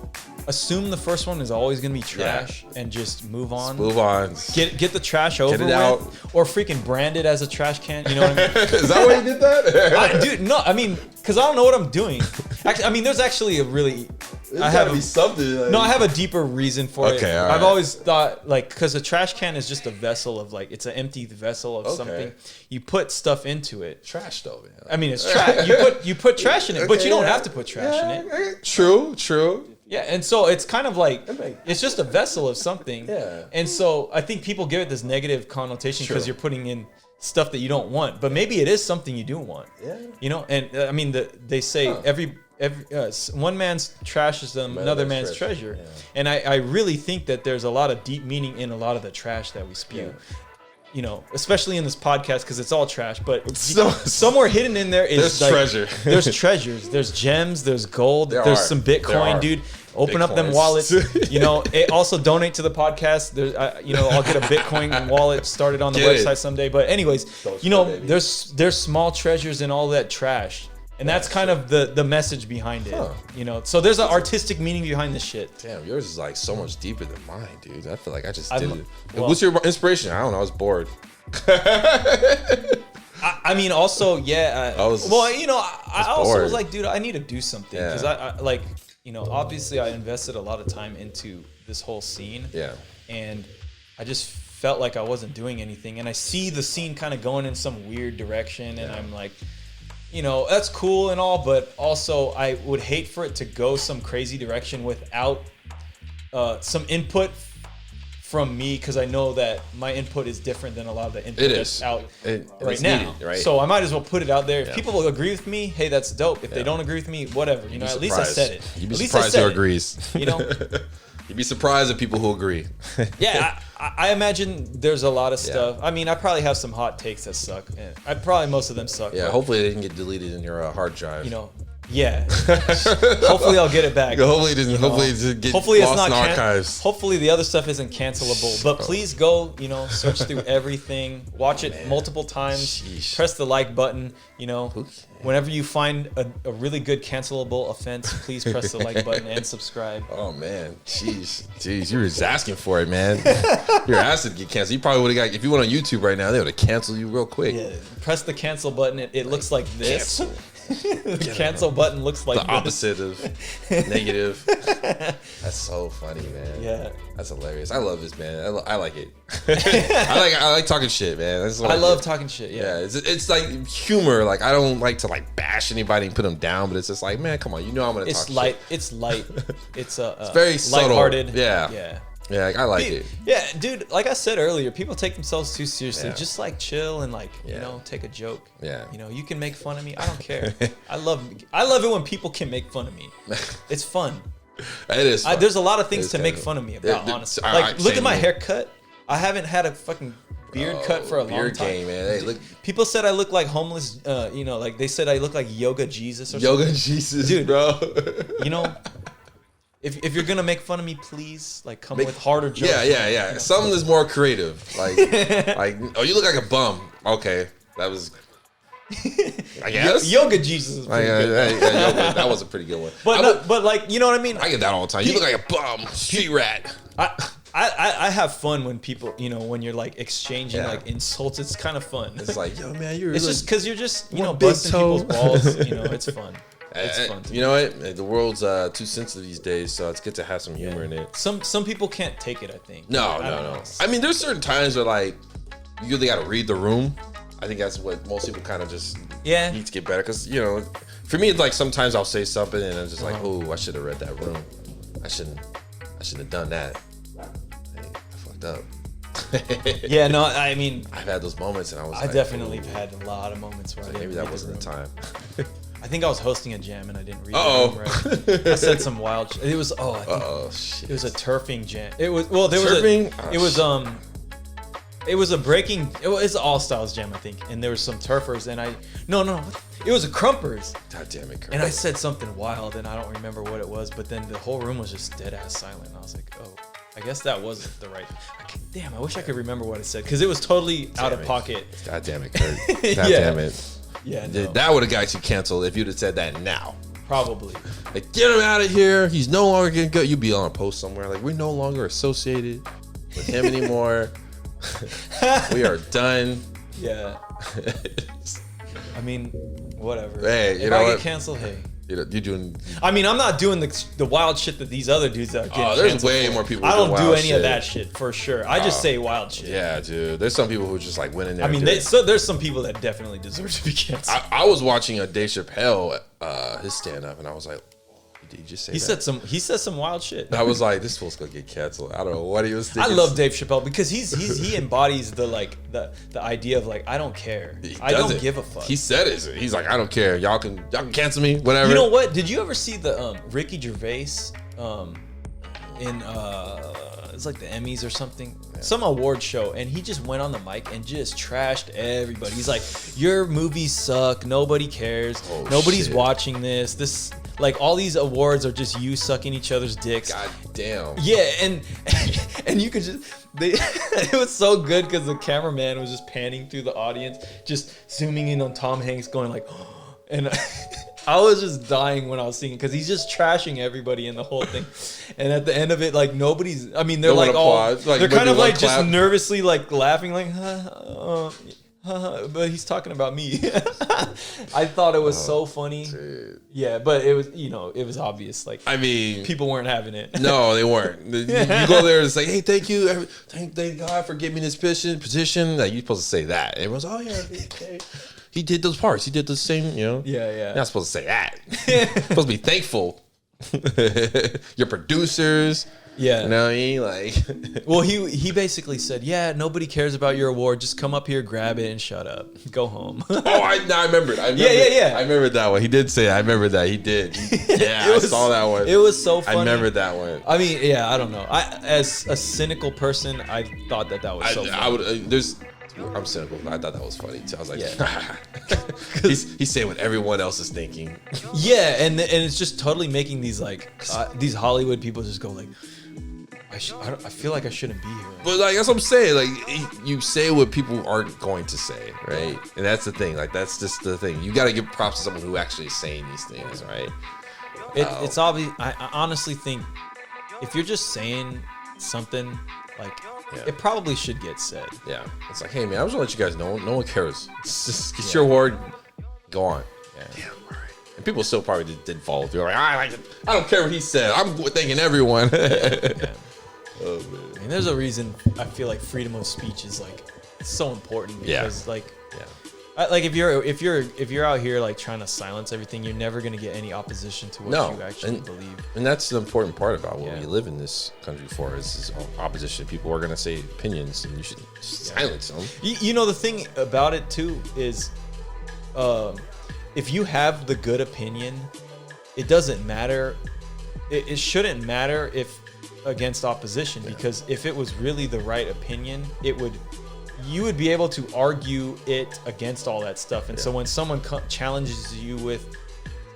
assume the first one is always gonna be trash, and just move on. Move on. Get the trash over it with, out. or freaking brand it as a trash can. You know what I mean? Is that why you did that? Dude, no, I mean, because I don't know what I'm doing. Actually, I mean, there's actually a really, I have something. Like, no, I have a deeper reason for it. Okay, all I've right. always thought, like, because a trash can is just a vessel of, like, it's an empty vessel of something. You put stuff into it. trash though, man. I mean, it's trash. You put trash in it, but you don't have to put trash in it. True. Yeah, and so it's kind of like, it's just a vessel of something. Yeah. And so I think people give it this negative connotation because True. you're putting in stuff that you don't want, but maybe it is something you do want. Yeah. You know, and I mean, they say every one man's trash is another man's treasure. Yeah. And I really think that there's a lot of deep meaning in a lot of the trash that we spew. Yeah. You know, especially in this podcast, because it's all trash, but So- somewhere hidden in there is There's like, treasure. There's treasures. There's gems. There's gold. There There's are. some There Bitcoin, are. dude. Open up them Bitcoins. wallets. You know, also donate to the podcast. There's, you know, I'll get a Bitcoin wallet started on the Get it. website someday. But anyways, Don't you know, baby. there's small treasures in all that trash, and that's kind of the message behind it. Huh. You know, so there's an artistic meaning behind this shit. Damn, yours is like so much deeper than mine, dude. I feel like I just I'm- did it. well- What's your inspiration? I don't know. I was bored. I mean, also, yeah. Well, you know, I also bored. was like, dude, I need to do something, because Yeah. I like, you know, obviously I invested a lot of time into this whole scene. Yeah. And I just felt like I wasn't doing anything, and I see the scene kind of going in some weird direction, and I'm like, you know, that's cool and all, but also I would hate for it to go some crazy direction without some input from me because I know that my input is different than a lot of the input that's out right now. Needed, right? So I might as well put it out there. If people will agree with me, hey, that's dope. If they don't agree with me, whatever. You know, at least I said it. You'd be surprised who agrees. You know, you'd be surprised at people who agree. Yeah, I imagine there's a lot of stuff. I mean, I probably have some hot takes that suck. And probably most of them suck. Yeah, hopefully they can get deleted in your hard drive. You know. Yeah. Hopefully I'll get it back. Hopefully it doesn't. Hopefully it's not in archives. Hopefully the other stuff isn't cancelable. But please go, search through everything. Watch it multiple times. Sheesh. Press the like button. Whenever you find a really good cancelable offense, please press the like button and subscribe. Oh man, jeez, you were just asking for it, man. You're asking to get canceled. You probably would have got, if you went on YouTube right now, they would have canceled you real quick. Yeah, press the cancel button. It looks like this. The cancel button looks like the opposite of negative. That's so funny, man. Yeah, that's hilarious. I love this, man. I like it. I like talking shit, man. That's what I love talking shit. Yeah, it's like humor. Like I don't like to like bash anybody and put them down, but it's just like, man, come on, I'm gonna talk light. Shit. It's light. It's it's very subtle. Lighthearted. Yeah. Yeah, I like it. Yeah, dude, like I said earlier, people take themselves too seriously. Yeah. Just like chill and take a joke. Yeah. You can make fun of me. I don't care. I love it when people can make fun of me. It's fun. It is fun. There's a lot of things to make fun of me about, honestly. Like, look at my haircut. I haven't had a fucking beard cut for a long time. Game, man. Hey, look. People said I look like homeless, like they said I look like Yoga Jesus or something. Yoga Jesus, dude, bro. If you're gonna make fun of me, please come with harder jokes. Yeah. Something that's more creative. Like, you look like a bum. Okay, that was. I guess Yoga Jesus is pretty good. Yoga, that was a pretty good one. But you know what I mean. I get that all the time. You look like a bum, street rat. I have fun when people, when you're exchanging insults. It's kind of fun. It's like, yo, man, It's just because you're just busting people's balls. It's fun. It's fun. You know what? The world's too sensitive these days, so it's good to have some humor in it. Some people can't take it, I think. No. I mean, there's certain times where you really got to read the room. I think that's what most people kind of just need to get better. Because for me, it's sometimes I'll say something and I'm just like, oh, I should have read that room. I shouldn't have done that. I fucked up. Yeah, no, I mean, I've had those moments, and I definitely had a lot of moments where maybe that wasn't the time. I think I was hosting a jam and I didn't read it right. I said some wild shit. It was shit. It was a turfing jam. It was it was a breaking. It's an all styles jam, I think, and there was some turfers and it was a crumpers. God damn it, and I said something wild and I don't remember what it was, but then the whole room was just dead ass silent and I was like, oh, I guess that wasn't the right. I wish I could remember what I said because it was totally out of pocket. God damn it, Kurt. God damn it. Yeah, no. That would have got you canceled if you'd have said that now. Probably. Get him out of here. He's no longer gonna go. You'd be on a post somewhere we're no longer associated with him anymore. We are done. Yeah. I mean, whatever. Hey, if I get canceled, hey. You're doing. I mean, I'm not doing the wild shit that these other dudes are getting. There's way more people. I don't do any of that shit for sure. I just say wild shit. Yeah, dude. There's some people who just went in there. I mean, there's some people that definitely deserve to be canceled. I was watching a Dave Chappelle his stand up, and I was like, did you just say that? He said some wild shit. I was like, this fool's gonna get canceled. I don't know what he was thinking. I love Dave Chappelle because he embodies the idea of I don't care. I don't give a fuck. He said it. He's like, I don't care. Y'all can cancel me, whatever. You know what? Did you ever see the Ricky Gervais in it's like the Emmys or something, some award show, and he just went on the mic and just trashed everybody. He's like, your movies suck, nobody cares, nobody's watching this all these awards are just you sucking each other's dicks. God damn. Yeah, and you could just it was so good because the cameraman was just panning through the audience, just zooming in on Tom Hanks going and I was just dying when I was seeing it because he's just trashing everybody in the whole thing. And at the end of it, nobody's. I mean, they're they're kind of just nervously laughing, but he's talking about me. I thought it was so funny. Dude. Yeah, but it was it was obvious. I mean, people weren't having it. No, they weren't. You go there and say, hey, thank you, thank God for giving me this position. You're supposed to say that. Everyone's, oh yeah, okay. He did those parts. He did the same, Yeah. You're not supposed to say that. You're supposed to be thankful. Your producers, Yeah. You know what I mean? Like, well, he basically said, yeah, nobody cares about your award. Just come up here, grab it, and shut up. Go home. I remembered. Yeah. I remember that one. He did say it. I remember that. He did. Yeah, I saw that one. It was so funny. I remember that one. I mean, yeah, I don't know. As a cynical person, I thought that was so funny. I'm cynical. I thought that was funny too. I was like, yeah. he's saying what everyone else is thinking. Yeah, and it's just totally making these like these Hollywood people just go like, I feel like I shouldn't be here. But like that's what I'm saying. Like you say what people aren't going to say, right? And that's the thing. Like that's just the thing. You got to give props to someone who actually is saying these things, right? It's obvious. I honestly think if you're just saying something like. Yeah. It probably should get said. Yeah. It's like, hey, man, I just want to let you guys know. No one cares. Just get your award. Go on. Yeah. Damn, all right. And people still probably did follow through. Like, I don't care what he said. I'm thanking everyone. Yeah. Oh, man. I mean, there's a reason I feel like freedom of speech is like so important because like if you're out here like trying to silence everything, you're never gonna get any opposition to what you actually believe. And that's the important part about what we live in this country for is opposition. People are gonna say opinions, and you should silence them. You know the thing about it too is, if you have the good opinion, it doesn't matter. It shouldn't matter if against opposition because if it was really the right opinion, you would be able to argue it against all that stuff. And so when someone challenges you with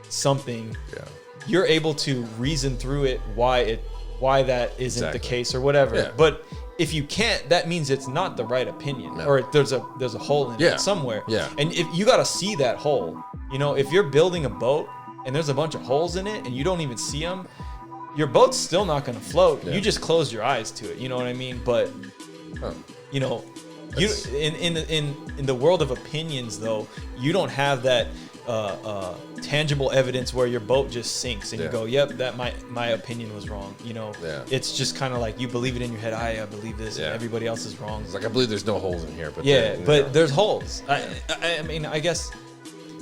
something, you're able to reason through it why that isn't the case or whatever. Yeah. But if you can't, that means it's not the right opinion or there's a hole in it somewhere. Yeah. And if you got to see that hole, you know, if you're building a boat and there's a bunch of holes in it and you don't even see them, your boat's still not going to float. Yeah. You just close your eyes to it. You know what I mean? But, you know, you in the world of opinions though, you don't have that tangible evidence where your boat just sinks and you go, yep, that my opinion was wrong. You know, it's just kind of like you believe it in your head. I believe this, and everybody else is wrong. It's like I believe there's no holes in here, but there's holes. I mean, I guess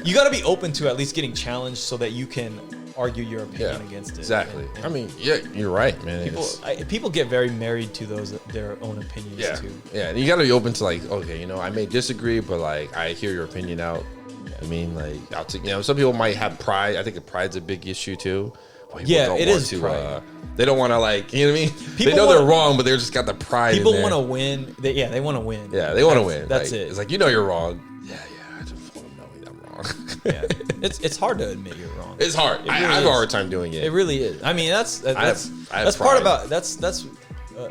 you got to be open to at least getting challenged so that you can argue your opinion against it. Exactly. And I mean, you're right, man. People get very married to their own opinions too. Yeah, and you got to be open to like, okay, you know, I may disagree, but like I hear your opinion out. I mean, like I'll take. You know, some people might have pride. I think pride's a big issue too. It is pride. They don't want to like, you know what I mean? They know they're wrong, but they're just got the pride. People want to win. They want to win. Yeah, they want to win. That's like, it. It's like you know you're wrong. Yeah. I just want to know that I'm wrong. Yeah, it's hard to admit you're wrong. It's hard. I have a hard time doing it. It really is. I mean, that's part about that's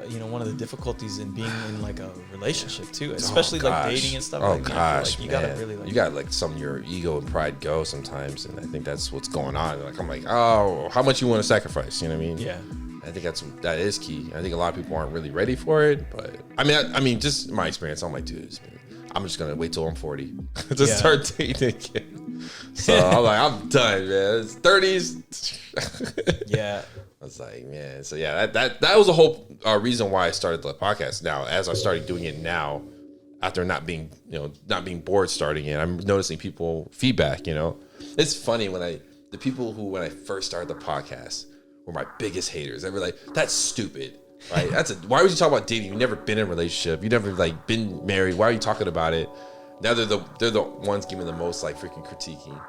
you know, one of the difficulties in being in like a relationship too, especially like dating and stuff. Like you gotta really like, you got like some of your ego and pride go sometimes, and I think that's what's going on. Like I'm like, oh, how much you want to sacrifice? You know what I mean? Yeah. I think that is key. I think a lot of people aren't really ready for it, but I mean, just my experience, I'm like, dude, I'm just gonna wait till I'm 40 to start dating again. So I'm like, I'm done, man. It's 30s. Yeah. I was like, man. So yeah, that was the whole reason why I started the podcast. Now, as I started doing it now, after not being bored starting it, I'm noticing people feedback. You know, it's funny when the people who when I first started the podcast were my biggest haters. They were like, "That's stupid." Right? Why would you talk about dating? You've never been in a relationship. You've never like been married. Why are you talking about it? Now they're the ones giving the most like freaking critiquing.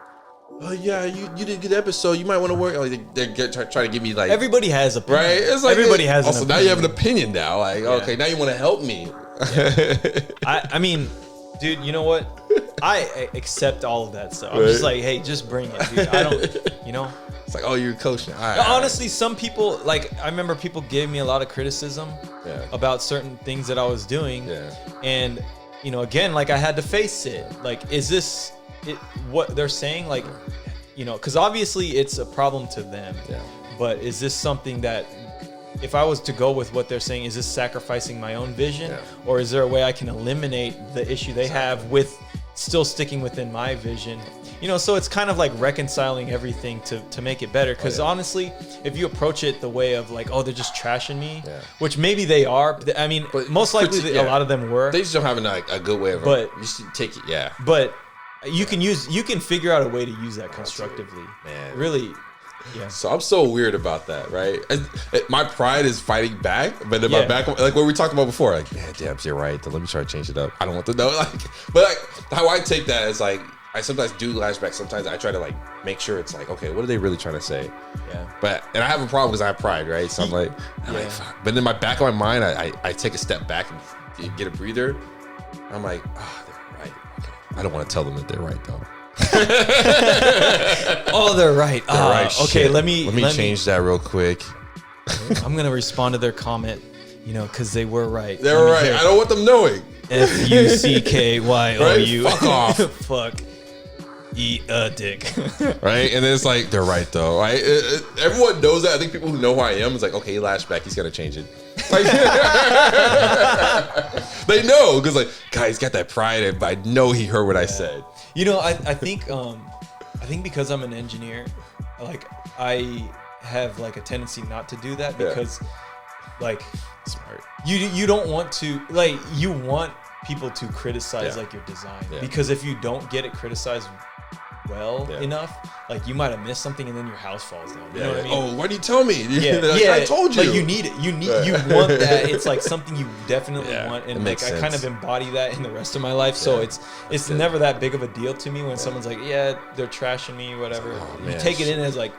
Oh yeah, you did a good episode. You might want to work. Like they're trying to give me like everybody has opinion. Right? It's like everybody has. Also, now you have an opinion now. Like okay, now you want to help me. Yeah. I mean, dude, you know what? I accept all of that stuff. I'm just like, hey, just bring it, dude. I don't, you know. It's like, oh, you're coaching. Honestly, some people like I remember people gave me a lot of criticism about certain things that I was doing, and you know, again, like I had to face it. Like, is this what they're saying? Like, you know, because obviously it's a problem to them. Yeah. But is this something that, if I was to go with what they're saying, is this sacrificing my own vision, or is there a way I can eliminate the issue they have with still sticking within my vision? You know, so it's kind of like reconciling everything to make it better. Because honestly, if you approach it the way of like, oh, they're just trashing me, which maybe they are. I mean, but most likely a lot of them were. They just don't have a good way of. But you should take it. But you can figure out a way to use that constructively. Man, really. Yeah. So I'm so weird about that, right? My pride is fighting back, but in my back, like what we talked about before, like, man, damn, you're right. Let me try to change it up. I don't want to know, but how I take that is like, I sometimes do lash back. Sometimes I try to like make sure it's like, okay, what are they really trying to say? Yeah. And I have a problem because I have pride, right? So I'm like, fuck. But in my back of my mind, I take a step back and get a breather. I'm like, they're right. Okay. I don't want to tell them that they're right though. Oh, they're right. They're right. Okay, Shit. let me change that real quick. I'm gonna respond to their comment, because they were right. They were right. I don't want them knowing. FUCKYOU. Right? Fuck off. Fuck. Eat a dick. Right? And then it's like, they're right though. Right? Everyone knows that. I think people who know who I am is like, okay, he lashed back. He's gonna change it. Like, they know because like, guy, he's got that pride, but I know he heard what I said. I think because I'm an engineer, like I have like a tendency not to do that because like smart. You don't want to, like, you want people to criticize like your design because if you don't get it criticized well enough, like you might have missed something and then your house falls down. You know what I mean? Oh, why did you tell me? I told you. Like you need it. You want that. It's like something you definitely want, and like I kind of embody that in the rest of my life. So it's never that big of a deal to me when someone's like, they're trashing me, whatever. You take it in as like,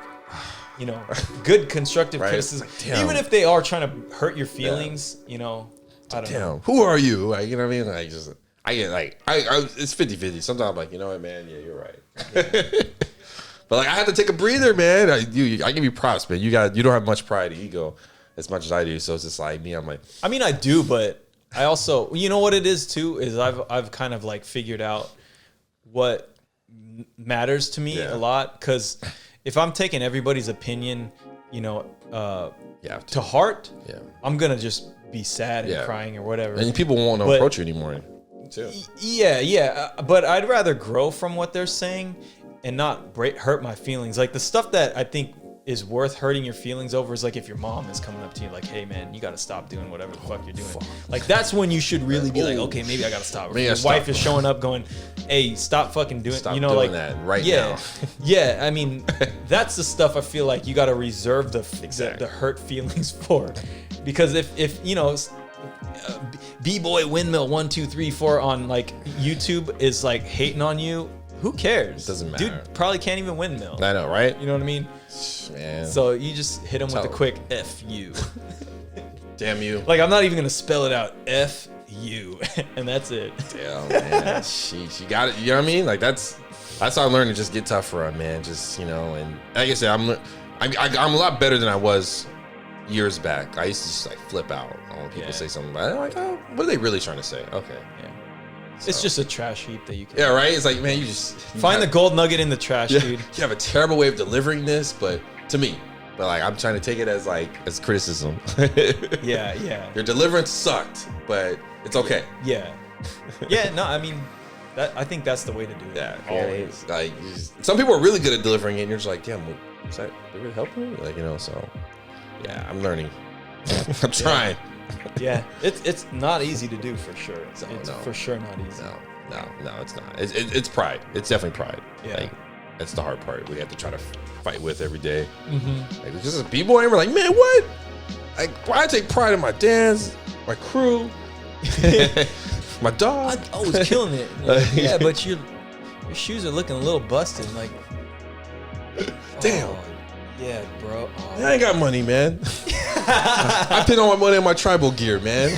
good constructive criticism, like, even if they are trying to hurt your feelings. I don't know. Who are you? Like, you know what I mean? Like, I get like, it's 50-50. Sometimes I'm like, you know what, man? Yeah, you're right. But like, I had to take a breather, man. I give you props, man. You don't have much pride and ego as much as I do. So it's just like me. I'm like, I mean, I do, but I also, what it is too is I've kind of like figured out what matters to me a lot, because if I'm taking everybody's opinion, to heart, I'm gonna just be sad and crying or whatever, and people won't approach you anymore. Too. But I'd rather grow from what they're saying and not hurt my feelings. Like the stuff that I think is worth hurting your feelings over is like if your mom is coming up to you like, hey man, you got to stop doing whatever the fuck you're doing. Like that's when you should really be like, okay, maybe I got to stop. Your wife is showing up going, hey, stop fucking doing, doing like that right now. Yeah, I mean, that's the stuff I feel like you got to reserve the hurt feelings for, because if Bboy Windmill 1 2 3 4 on like YouTube is like hating on you, who cares? Doesn't matter. Dude probably can't even windmill. I know, right? You know what I mean? Man. So you just hit him with a quick F you. Damn you. Like I'm not even gonna spell it out. F you, and that's it. Damn, man. Sheesh, you got it. You know what I mean? Like that's how I learned to just get tougher on, man. Just and like I said, I'm a lot better than I was years back. I used to just like flip out when people say something about it. I'm like, oh, what are they really trying to say? Okay. Yeah. So. It's just a trash heap that you can. Yeah, right? It's like, man, you find the gold nugget in the trash, dude. You have a terrible way of delivering this, but to me. But like I'm trying to take it as criticism. Yeah. Your deliverance sucked, but it's okay. Yeah. No, I mean I think that's the way to do it. Yeah. Always. Like some people are really good at delivering it and you're just like, damn, was that really helping me? Like, so yeah, I'm learning. I'm trying. Yeah, it's not easy to do for sure. It's for sure not easy. No, it's not. It's pride. It's definitely pride. Yeah, like, that's the hard part. We have to try to fight with every day. Mm-hmm. Like just a b-boy, and we're like, man, what? Like, I take pride in my dance, my crew, my dog. I was killing it. Yeah, but your shoes are looking a little busted. Like, damn. Yeah, bro. I ain't got money, man. I put all my money on my tribal gear, man.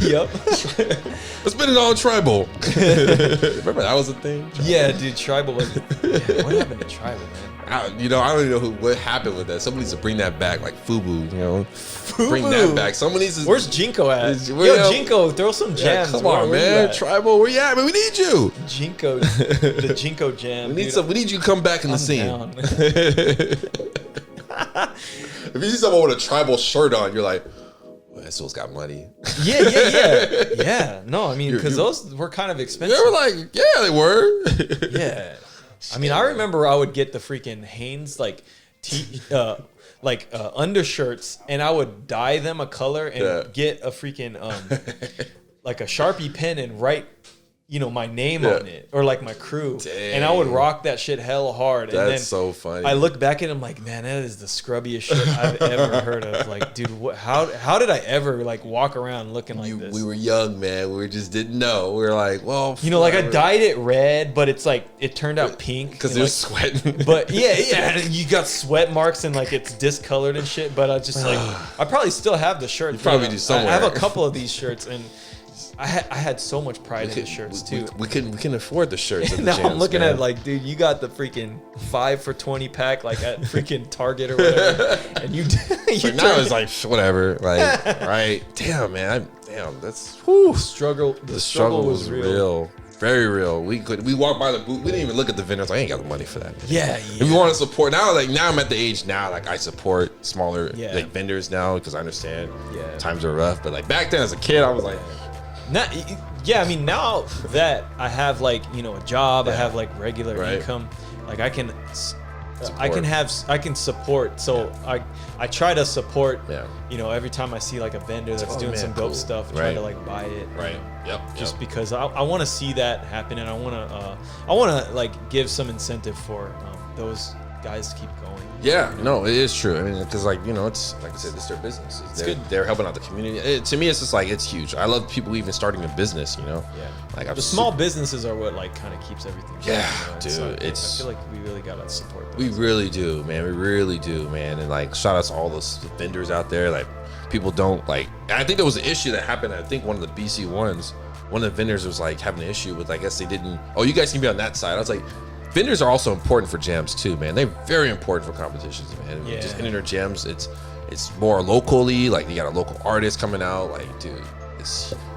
Yep. I spend it all on tribal. Remember that was a thing? Tribal. Yeah, dude, tribal was. Yeah, what happened to tribal, man? I don't even know what happened with that. Someone needs to bring that back, like FUBU, Bring that back. Someone needs to. Where's Jinko at? Yo, Jinko, throw some jams. Come on, man. Tribal, where you at? Man, we need you. Jinko, the Jinko jam. We need you to come back in the scene. If you see someone with a tribal shirt on, you're like, well, that soul's got money. Yeah. No, I mean, because those were kind of expensive. They were like, yeah, they were. Yeah. I mean, I remember I would get the freaking Hanes undershirts, and I would dye them a color and get a freaking like a Sharpie pen and write my name on it or like my crew. Dang. And I would rock that shit hella hard. That's and then so funny. I look back at him like, man, that is the scrubbiest shit I've ever heard of. Like, dude, how did I ever like walk around looking like this? We were young, man. We just didn't know. We were like, well, like I dyed it red, but it's like it turned out pink because it was sweating. But yeah, you got sweat marks and like it's discolored and shit. But I just like I probably still have the shirt. You probably do somewhere. I have a couple of these shirts and. I had so much pride in the shirts too. We couldn't afford the shirts. At the now gyms, I'm looking man. at like, dude, you got the freaking 5 for $20 pack like at freaking Target or whatever, and you now it's like whatever, like right? Damn, man, that's whew. struggle. The struggle was real. Very real. We walked by the booth. We didn't even look at the vendors. I ain't got the money for that. Yeah. If we want to support now, I'm at the age now, like I support smaller like vendors now because I understand times are rough. But like back then as a kid, I was like. Now that I have like a job, I have like regular income, like I can support. So I try to support. Every time I see like a vendor that's doing some dope stuff, try to like buy it. Right. Just because I want to see that happen, and I want to like give some incentive for those guys to keep going. Yeah, no, it is true. I mean, because it's like I said, it's their business. They're helping out the community. To me, it's just like it's huge. I love people even starting a business. Yeah. Like the small businesses are what like kind of keeps everything going. Yeah, dude. So I feel like we really gotta support those. We really do, man. We really do, man. And like, shout out to all those vendors out there. Like, people don't like. I think there was an issue that happened. I think one of the BC ones. One of the vendors was like having an issue with. I guess they didn't. Oh, you guys can be on that side. I was like. Vendors are also important for jams too, man. They're very important for competitions, man. Yeah. Just inner jams, it's more locally. Like you got a local artist coming out. Like, dude,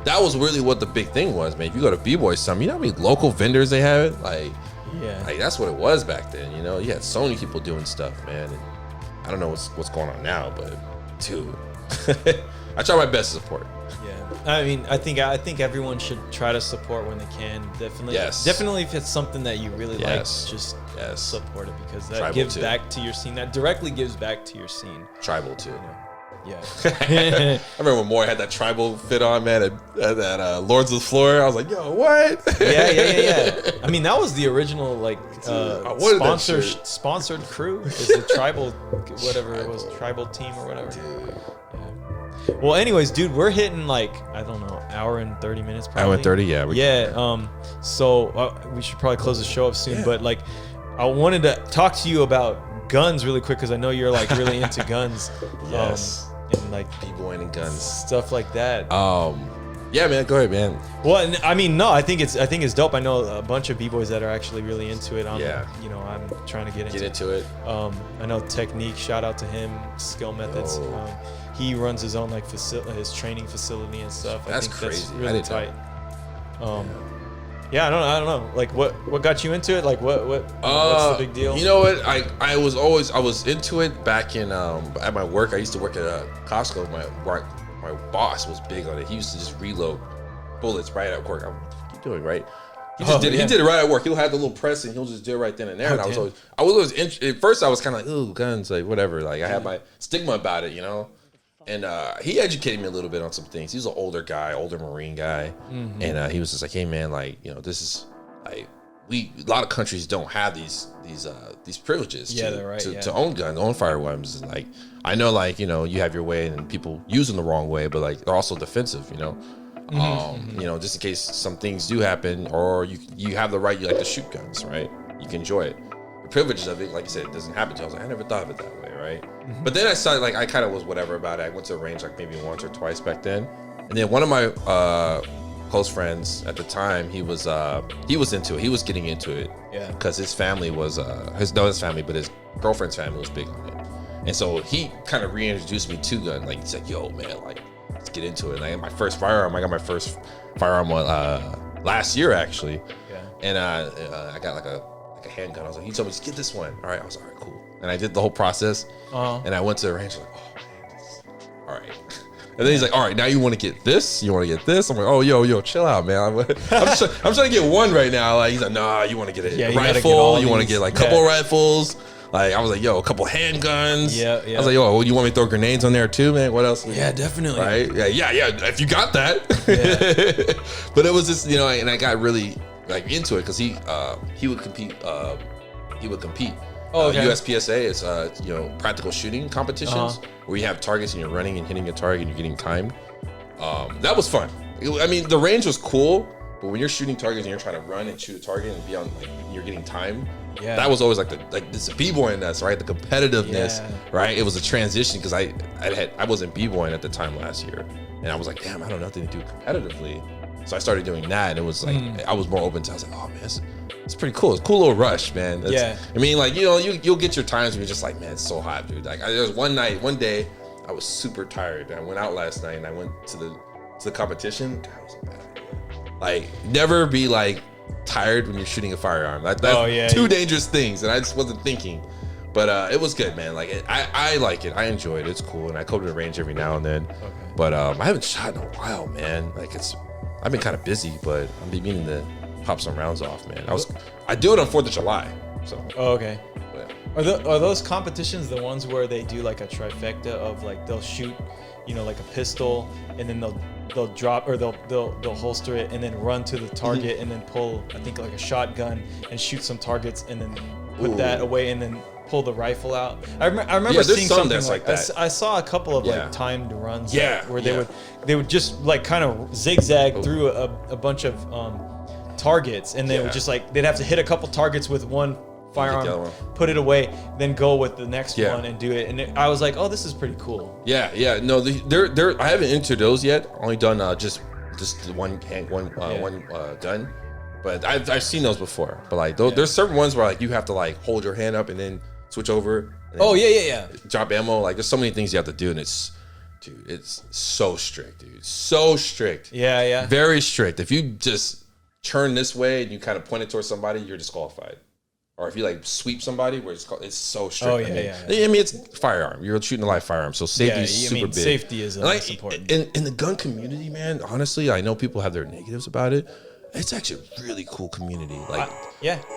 that was really what the big thing was, man. If you go to B-Boy Summit, you know how many local vendors they have? Like that's what it was back then. You had so many people doing stuff, man. And I don't know what's going on now, but dude, I try my best to support. I mean, I think everyone should try to support when they can. Definitely if it's something that you really like, just support it because that gives back to your scene. That directly gives back to your scene. Tribal too. Yeah. I remember when Moore had that tribal fit on, man, at Lords of the Floor. I was like, yo, what? Yeah. I mean, that was the original like sponsored crew. Is the tribal whatever it was, tribal team or whatever. Dude. Well, anyways, dude, we're hitting like, I don't know, hour and 30 minutes probably. Hour and 30, yeah. So we should probably close the show up soon. Yeah. But like, I wanted to talk to you about guns really quick because I know you're like really into guns. Yes. And like B-boying and guns. Stuff like that. Yeah, man, go ahead, man. Well, I mean, no, I think it's dope. I know a bunch of B-boys that are actually really into it. I'm trying to get into it. I know Technique, shout out to him, Skill Methods. He runs his own like his training facility and stuff. That's crazy. That's really tight. Yeah, I don't know. Like, what got you into it? Like, what's the big deal? You know what? I was into it back in at my work. I used to work at Costco. My boss was big on it. He used to just reload bullets right at work. You're doing right. He did it right at work. He'll have the little press and he'll just do it right then and there. And I was always at first I was kind of like, ooh, guns, like whatever. Like I had my stigma about it, And he educated me a little bit on some things. He was an older Marine guy, and he was just like, "Hey, man, like this is like a lot of countries don't have these privileges to own guns, own firearms. And like I know, like you have your way, and people use them the wrong way, but like they're also defensive, just in case some things do happen, or you have the right, you like to shoot guns, right? You can enjoy it. The privileges of it, like you said, it doesn't happen to you. I was like, I never thought of it that way, right? But then I started, like, I kind of was whatever about it. I went to a range like maybe once or twice back then. And then one of my close friends at the time, he was into it. He was getting into it. Yeah. Because his family was, his family, but his girlfriend's family was big on it. And so he kind of reintroduced me to gun. Like, he's like, yo, man, like, let's get into it. And I got my first firearm. Last year, actually. Yeah. And I got like a handgun. I was like, he told me, just get this one. All right. I was like, all right, cool. And I did the whole process. And I went to the range, like, oh, man, all right. And then he's like, all right, now you want to get this? You want to get this? I'm like, oh, yo, chill out, man. I'm trying to get one right now. Like, he's like, nah, you want to get a rifle. You want to get like a couple rifles. Like I was like, yo, a couple handguns. Yeah. I was like, yo, you want me to throw grenades on there too, man? What else? Yeah, definitely. Right? Yeah. If you got that. Yeah. But it was just, and I got really like into it because he would compete. Oh, okay. USPSA is practical shooting competitions where you have targets and you're running and hitting a target and you're getting timed. That was fun. I mean, the range was cool, but when you're shooting targets and you're trying to run and shoot a target and be on, like, you're getting timed. Yeah. That was always like this b-boying-ness, right? The competitiveness, right? It was a transition because I wasn't b-boying at the time last year, and I was like, damn, I don't have nothing to do competitively. So I started doing that, and it was like I was more open to. I was like, oh man, it's pretty cool. It's a cool little rush, man. I mean, like you'll get your times where you're just like, man, it's so hot, dude. Like there was one day I was super tired. I went out last night and I went to the competition. God, I was bad. Like never be like tired when you're shooting a firearm. That's two dangerous things, and I just wasn't thinking. But it was good, man. Like I like it. I enjoy it. It's cool, and I go to the range every now and then. Okay. But I haven't shot in a while, man. Like I've been kind of busy, but I'm meaning to pop some rounds off, man. I do it on 4th of July. So. Oh, okay. But. Are those competitions the ones where they do like a trifecta of like they'll shoot, like a pistol, and then they'll drop or they'll holster it and then run to the target and then pull, I think, like a shotgun and shoot some targets and then put that away and then pull the rifle out. I remember seeing something like that. I saw a couple of like timed runs where they would just like kind of zigzag through a bunch of targets, and they would just like they'd have to hit a couple targets with one firearm, put it away, then go with the next one and do it. And I was like, oh, this is pretty cool. Yeah. No, I haven't entered those yet. Only done just one gun. But I've seen those before. But like there's certain ones where like you have to like hold your hand up and then switch over. Drop ammo. Like there's so many things you have to do, and it's so strict, dude. So strict. Yeah. Very strict. If you just turn this way and you kind of point it towards somebody, you're disqualified. Or if you like sweep somebody, where it's so strict. I mean, it's firearm. You're shooting a live firearm, so safety is super big. Safety is most important. In the gun community, man, honestly, I know people have their negatives about it. It's actually a really cool community. Like,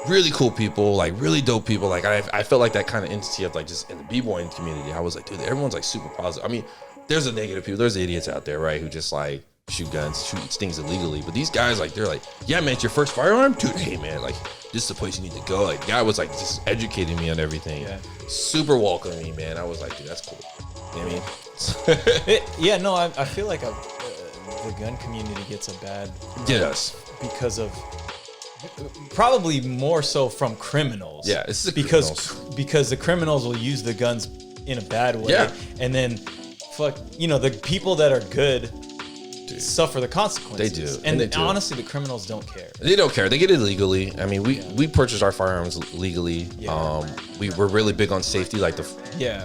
really cool people, like really dope people. Like, I felt like that kind of entity of like just in the b-boying community. I was like, dude, everyone's like super positive. I mean, there's the negative people. There's idiots out there, right, who just like shoot guns, shoot things illegally. But these guys, like, they're like, yeah, man, it's your first firearm? Dude, hey, man, like, this is the place you need to go. Like, the guy was, like, just educating me on everything. Yeah. Super welcoming, man. I was like, dude, that's cool. You know what I mean? I feel like the gun community gets a bad... Yes. Because of... Probably more so from criminals. Yeah, it's the because the criminals will use the guns in a bad way. Yeah. And then, the people that are good... suffer the consequences. They do. And honestly, the criminals don't care. They don't care. They get it legally. I mean, we purchased our firearms legally. Yeah. We're really big on safety, like the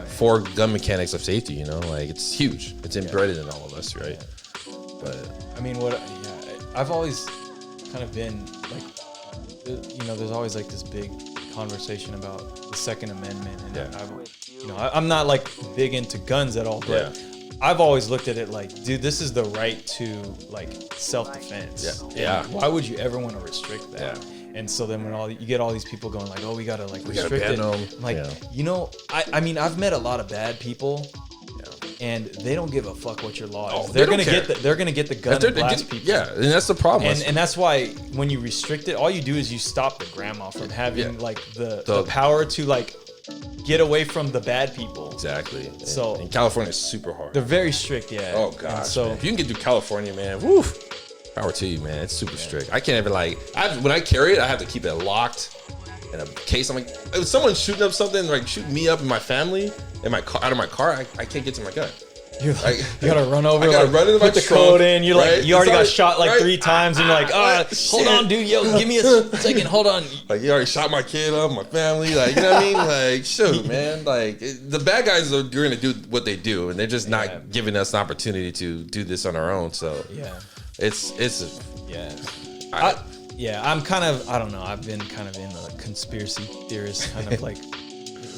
four gun mechanics of safety, like it's huge. It's embedded in all of us, right? Yeah. But I mean, I've always kind of been like, there's always like this big conversation about the Second Amendment, and I'm not like big into guns at all, but I've always looked at it like, dude, this is the right to like self-defense. Yeah. Why would you ever want to restrict that? Yeah. And so then when you get all these people going like, oh, we gotta like restrict it. Like, I mean, I've met a lot of bad people, and they don't give a fuck what your law is. They're gonna get the gun and blast people. Yeah, and that's the problem. And that's why when you restrict it, all you do is you stop the grandma from having like the power to like get away from the bad people. Exactly. So in California is super hard. They're very strict, Oh gosh. So if you can get through California, man, woo, power to you, man. It's super strict. I can't even when I carry it, I have to keep it locked in a case. I'm like, if someone's shooting up something, like shooting me up in my family, in my car, out of my car, I can't get to my gun. You gotta run over. I gotta run into my trunk. Put the code in. You're like, you already got shot like 3 times, and you're like, hold on, dude. Yo, give me a second. Hold on. Like, you already shot my kid up, my family. Like, you know what I mean? Like, shoot, man. Like, the bad guys are gonna do what they do, and they're just not giving us an opportunity to do this on our own. So I'm kind of, I don't know. I've been kind of in the conspiracy theorist kind of like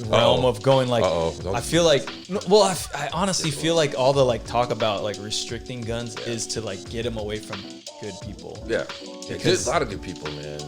realm of going like, I feel like, I honestly feel like all the like talk about like restricting guns is to like get them away from good people. Yeah, there's a lot of good people, man.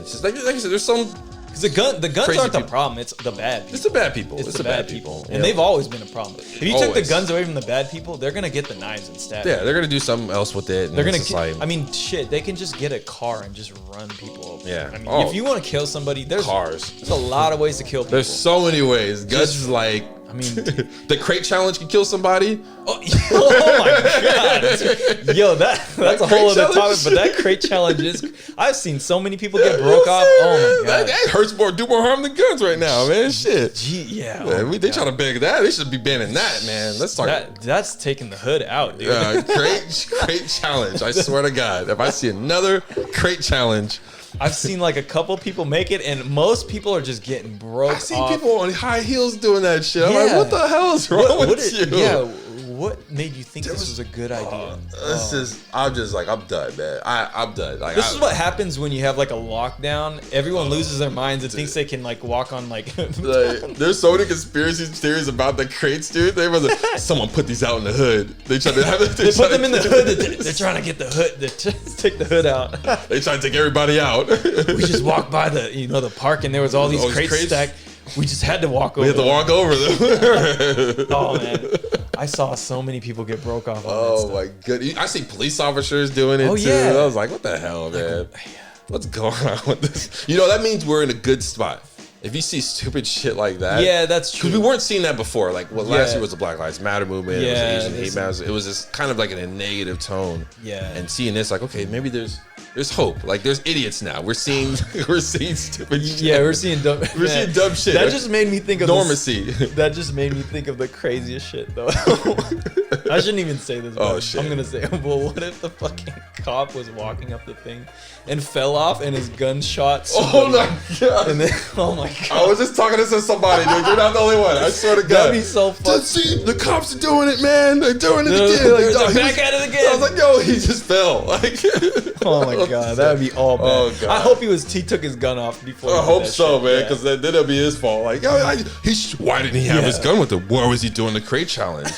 It's just like I said, there's some Because the guns Crazy aren't the people. problem. It's the bad people. It's the bad people. It's the bad people. Yeah. And they've always been a problem. If you took the Always. guns away from the bad people, they're going to get the knives and stab you. Yeah, they're gonna do something else with it. And They're it's gonna. just like, I mean, shit. They can just get a car and just run people over. Yeah. I mean, Oh. if you want to kill somebody, there's Cars. There's a lot of ways to kill people. there's so many ways. Guns Just- is like, I mean, the crate challenge can kill somebody. oh my god, yo, that's a whole crate other topic. challenge? But that crate challenge is. I've seen so many people get broke off. Oh my god. That hurts more, do more harm than guns right now, man. Shit. Gee, yeah. Man, Oh my they God. trying to ban that. They should be banning that, man. Let's talk. That's taking the hood out, dude. Crate challenge. I swear to God, if I see another crate challenge, I've seen like a couple people make it, and most people are just getting broke I see off. people on high heels doing that shit. I'm like, Yeah. what the hell is wrong with you? Yeah, what made you think this was a good idea? I'm just like, I'm done, man. I'm done. Like, This is what happens when you have like a lockdown. Everyone loses their minds and thinks they can like walk on like. Like, there's so many conspiracy theories about the crates, dude. They was like, someone put these out in the hood. They tried to have it. They put them in the hood. They're trying to get the hood. Take the hood out. They tried to take everybody out. We just walked by the park and there was all these crates stacked. We just had to walk over. We had to walk over them. Oh man, I saw so many people get broke off on that Oh stuff. my goodness. I see police officers doing it Oh, too. yeah. I was like, what the hell, man? What's going on with this? You know, that means we're in a good spot. If you see stupid shit like that. Yeah, that's true. Because we weren't seeing that before. Like, last Yeah. year was the Black Lives Matter movement. Yeah, It was Asian this- hate matters. It was just kind of like in a negative tone. Yeah. And seeing this, like, okay, maybe there's hope. Like, there's idiots now. We're seeing stupid shit. Yeah, we're seeing dumb. We're seeing dumb shit. That just made me think of Normacy. That just made me think of the craziest shit, though. I shouldn't even say this. Oh, but shit. I'm gonna say, well, what if the fucking cop was walking up the thing and fell off and his gun shot? Oh somebody? my God. And then, oh my god. I was just talking to somebody, dude. You're not the only one. I swear to God. That'd be so funny. Just see, the cops are doing it, man. They're doing it They're again. Like, dog, back he at it was- again. I was like, yo, he just fell. Like, Oh my god, that would be all bad. Oh, God. I hope he took his gun off before. he I did hope that so, shit. man, Yeah. because then it'll be his fault. Like, yo, why didn't he have his Yeah. gun with him? What was he doing the crate challenge?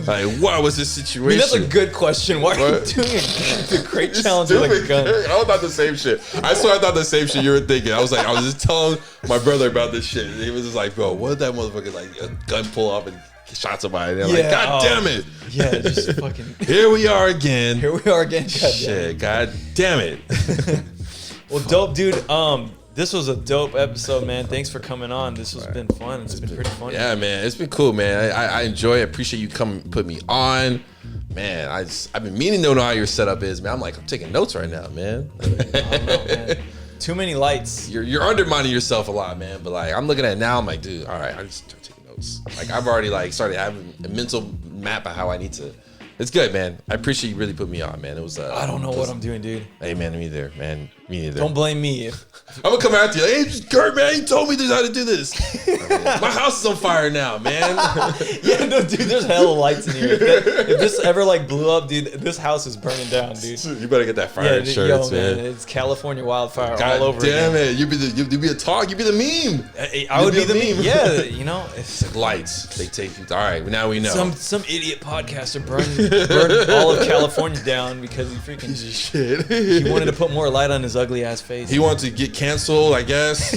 Like, what was this I situation? mean, that's a good question. Why are you What? doing the crate It's challenge with a stupid. gun? I thought the same shit. I swear I thought the same shit you were thinking. I was just telling my brother about this shit. He was just like, bro, what did that motherfucker like a gun pull off and shot somebody? And they're like, God damn it. Yeah, just fucking. Here we are again. Here we are again. God damn it. Shit, God damn it. Well, dope, dude. This was a dope episode, man. Thanks for coming on. This has been fun. It's been pretty fun. Yeah, man, it's been cool, man. I enjoy it. Appreciate you coming, put me on. Man, I've been meaning to know how your setup is, man. I'm taking notes right now, man. I don't know, man. Too many lights. You're undermining yourself a lot, man. But like, I'm looking at it now, I'm like, dude, all right, I just start taking notes. Like, I've already like started having a mental map of how I need to. It's good, man. I appreciate you really put me on, man. It was. I don't know what I'm doing, dude. Hey, man, me neither, man. Me neither. Don't blame me. I'm gonna come after you. Hey, Gert, man, you told me this how to do this. My house is on fire now, man. Yeah, no, dude. There's hella lights in here. If this ever like blew up, dude, this house is burning down, dude. You better get that fire Yeah, insurance, yo, man. It's California wildfire God all over. damn again. it! You be a talk. You be the meme. I would be You'd the be a meme. meme. Yeah, you know. It's, Lights. They take you. All right, now we know. some idiot podcaster burned all of California down because he freaking shit. he wanted to put more light on his ugly ass face. He wanted to get canceled, I guess.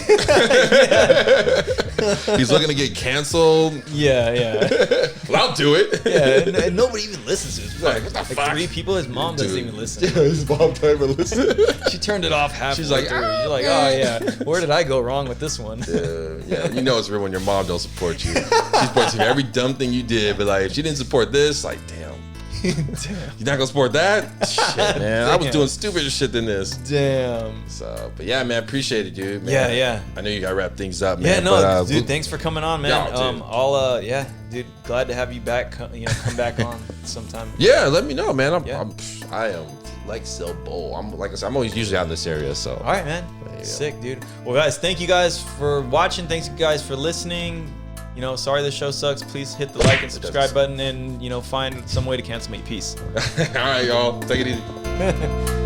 He's looking to get canceled. Yeah. Well, I'll do it. Yeah, and nobody even listens to his Like, what the fuck? 3 people. His mom doesn't Dude. even listen. Yeah, his mom don't even listen. She turned it off halfway She's like, through. "Ah, You're like, man." oh yeah, where did I go wrong with this one? Yeah, you know it's real when your mom don't support you. She supports you every dumb thing you did, but like if she didn't support this, like damn. Damn. You're not gonna support that? Shit, man. I was Damn. doing stupider shit than this. Damn. So, but yeah, man, appreciate it, dude. Man. Yeah. I know you gotta wrap things up, Yeah, man. no, but, dude, thanks for coming on, man. Yeah, dude. Yeah, dude, glad to have you back. Come back on sometime. Yeah, let me know, man. Yeah. I am flexible. I'm like I said, I'm always usually out in this area, so. All right, man. Yeah. Sick, dude. Well, guys, thank you guys for watching. Thanks you guys for listening. Sorry the show sucks. Please hit the like and subscribe button and, find some way to cancel me. Peace. All right, y'all. Take it easy.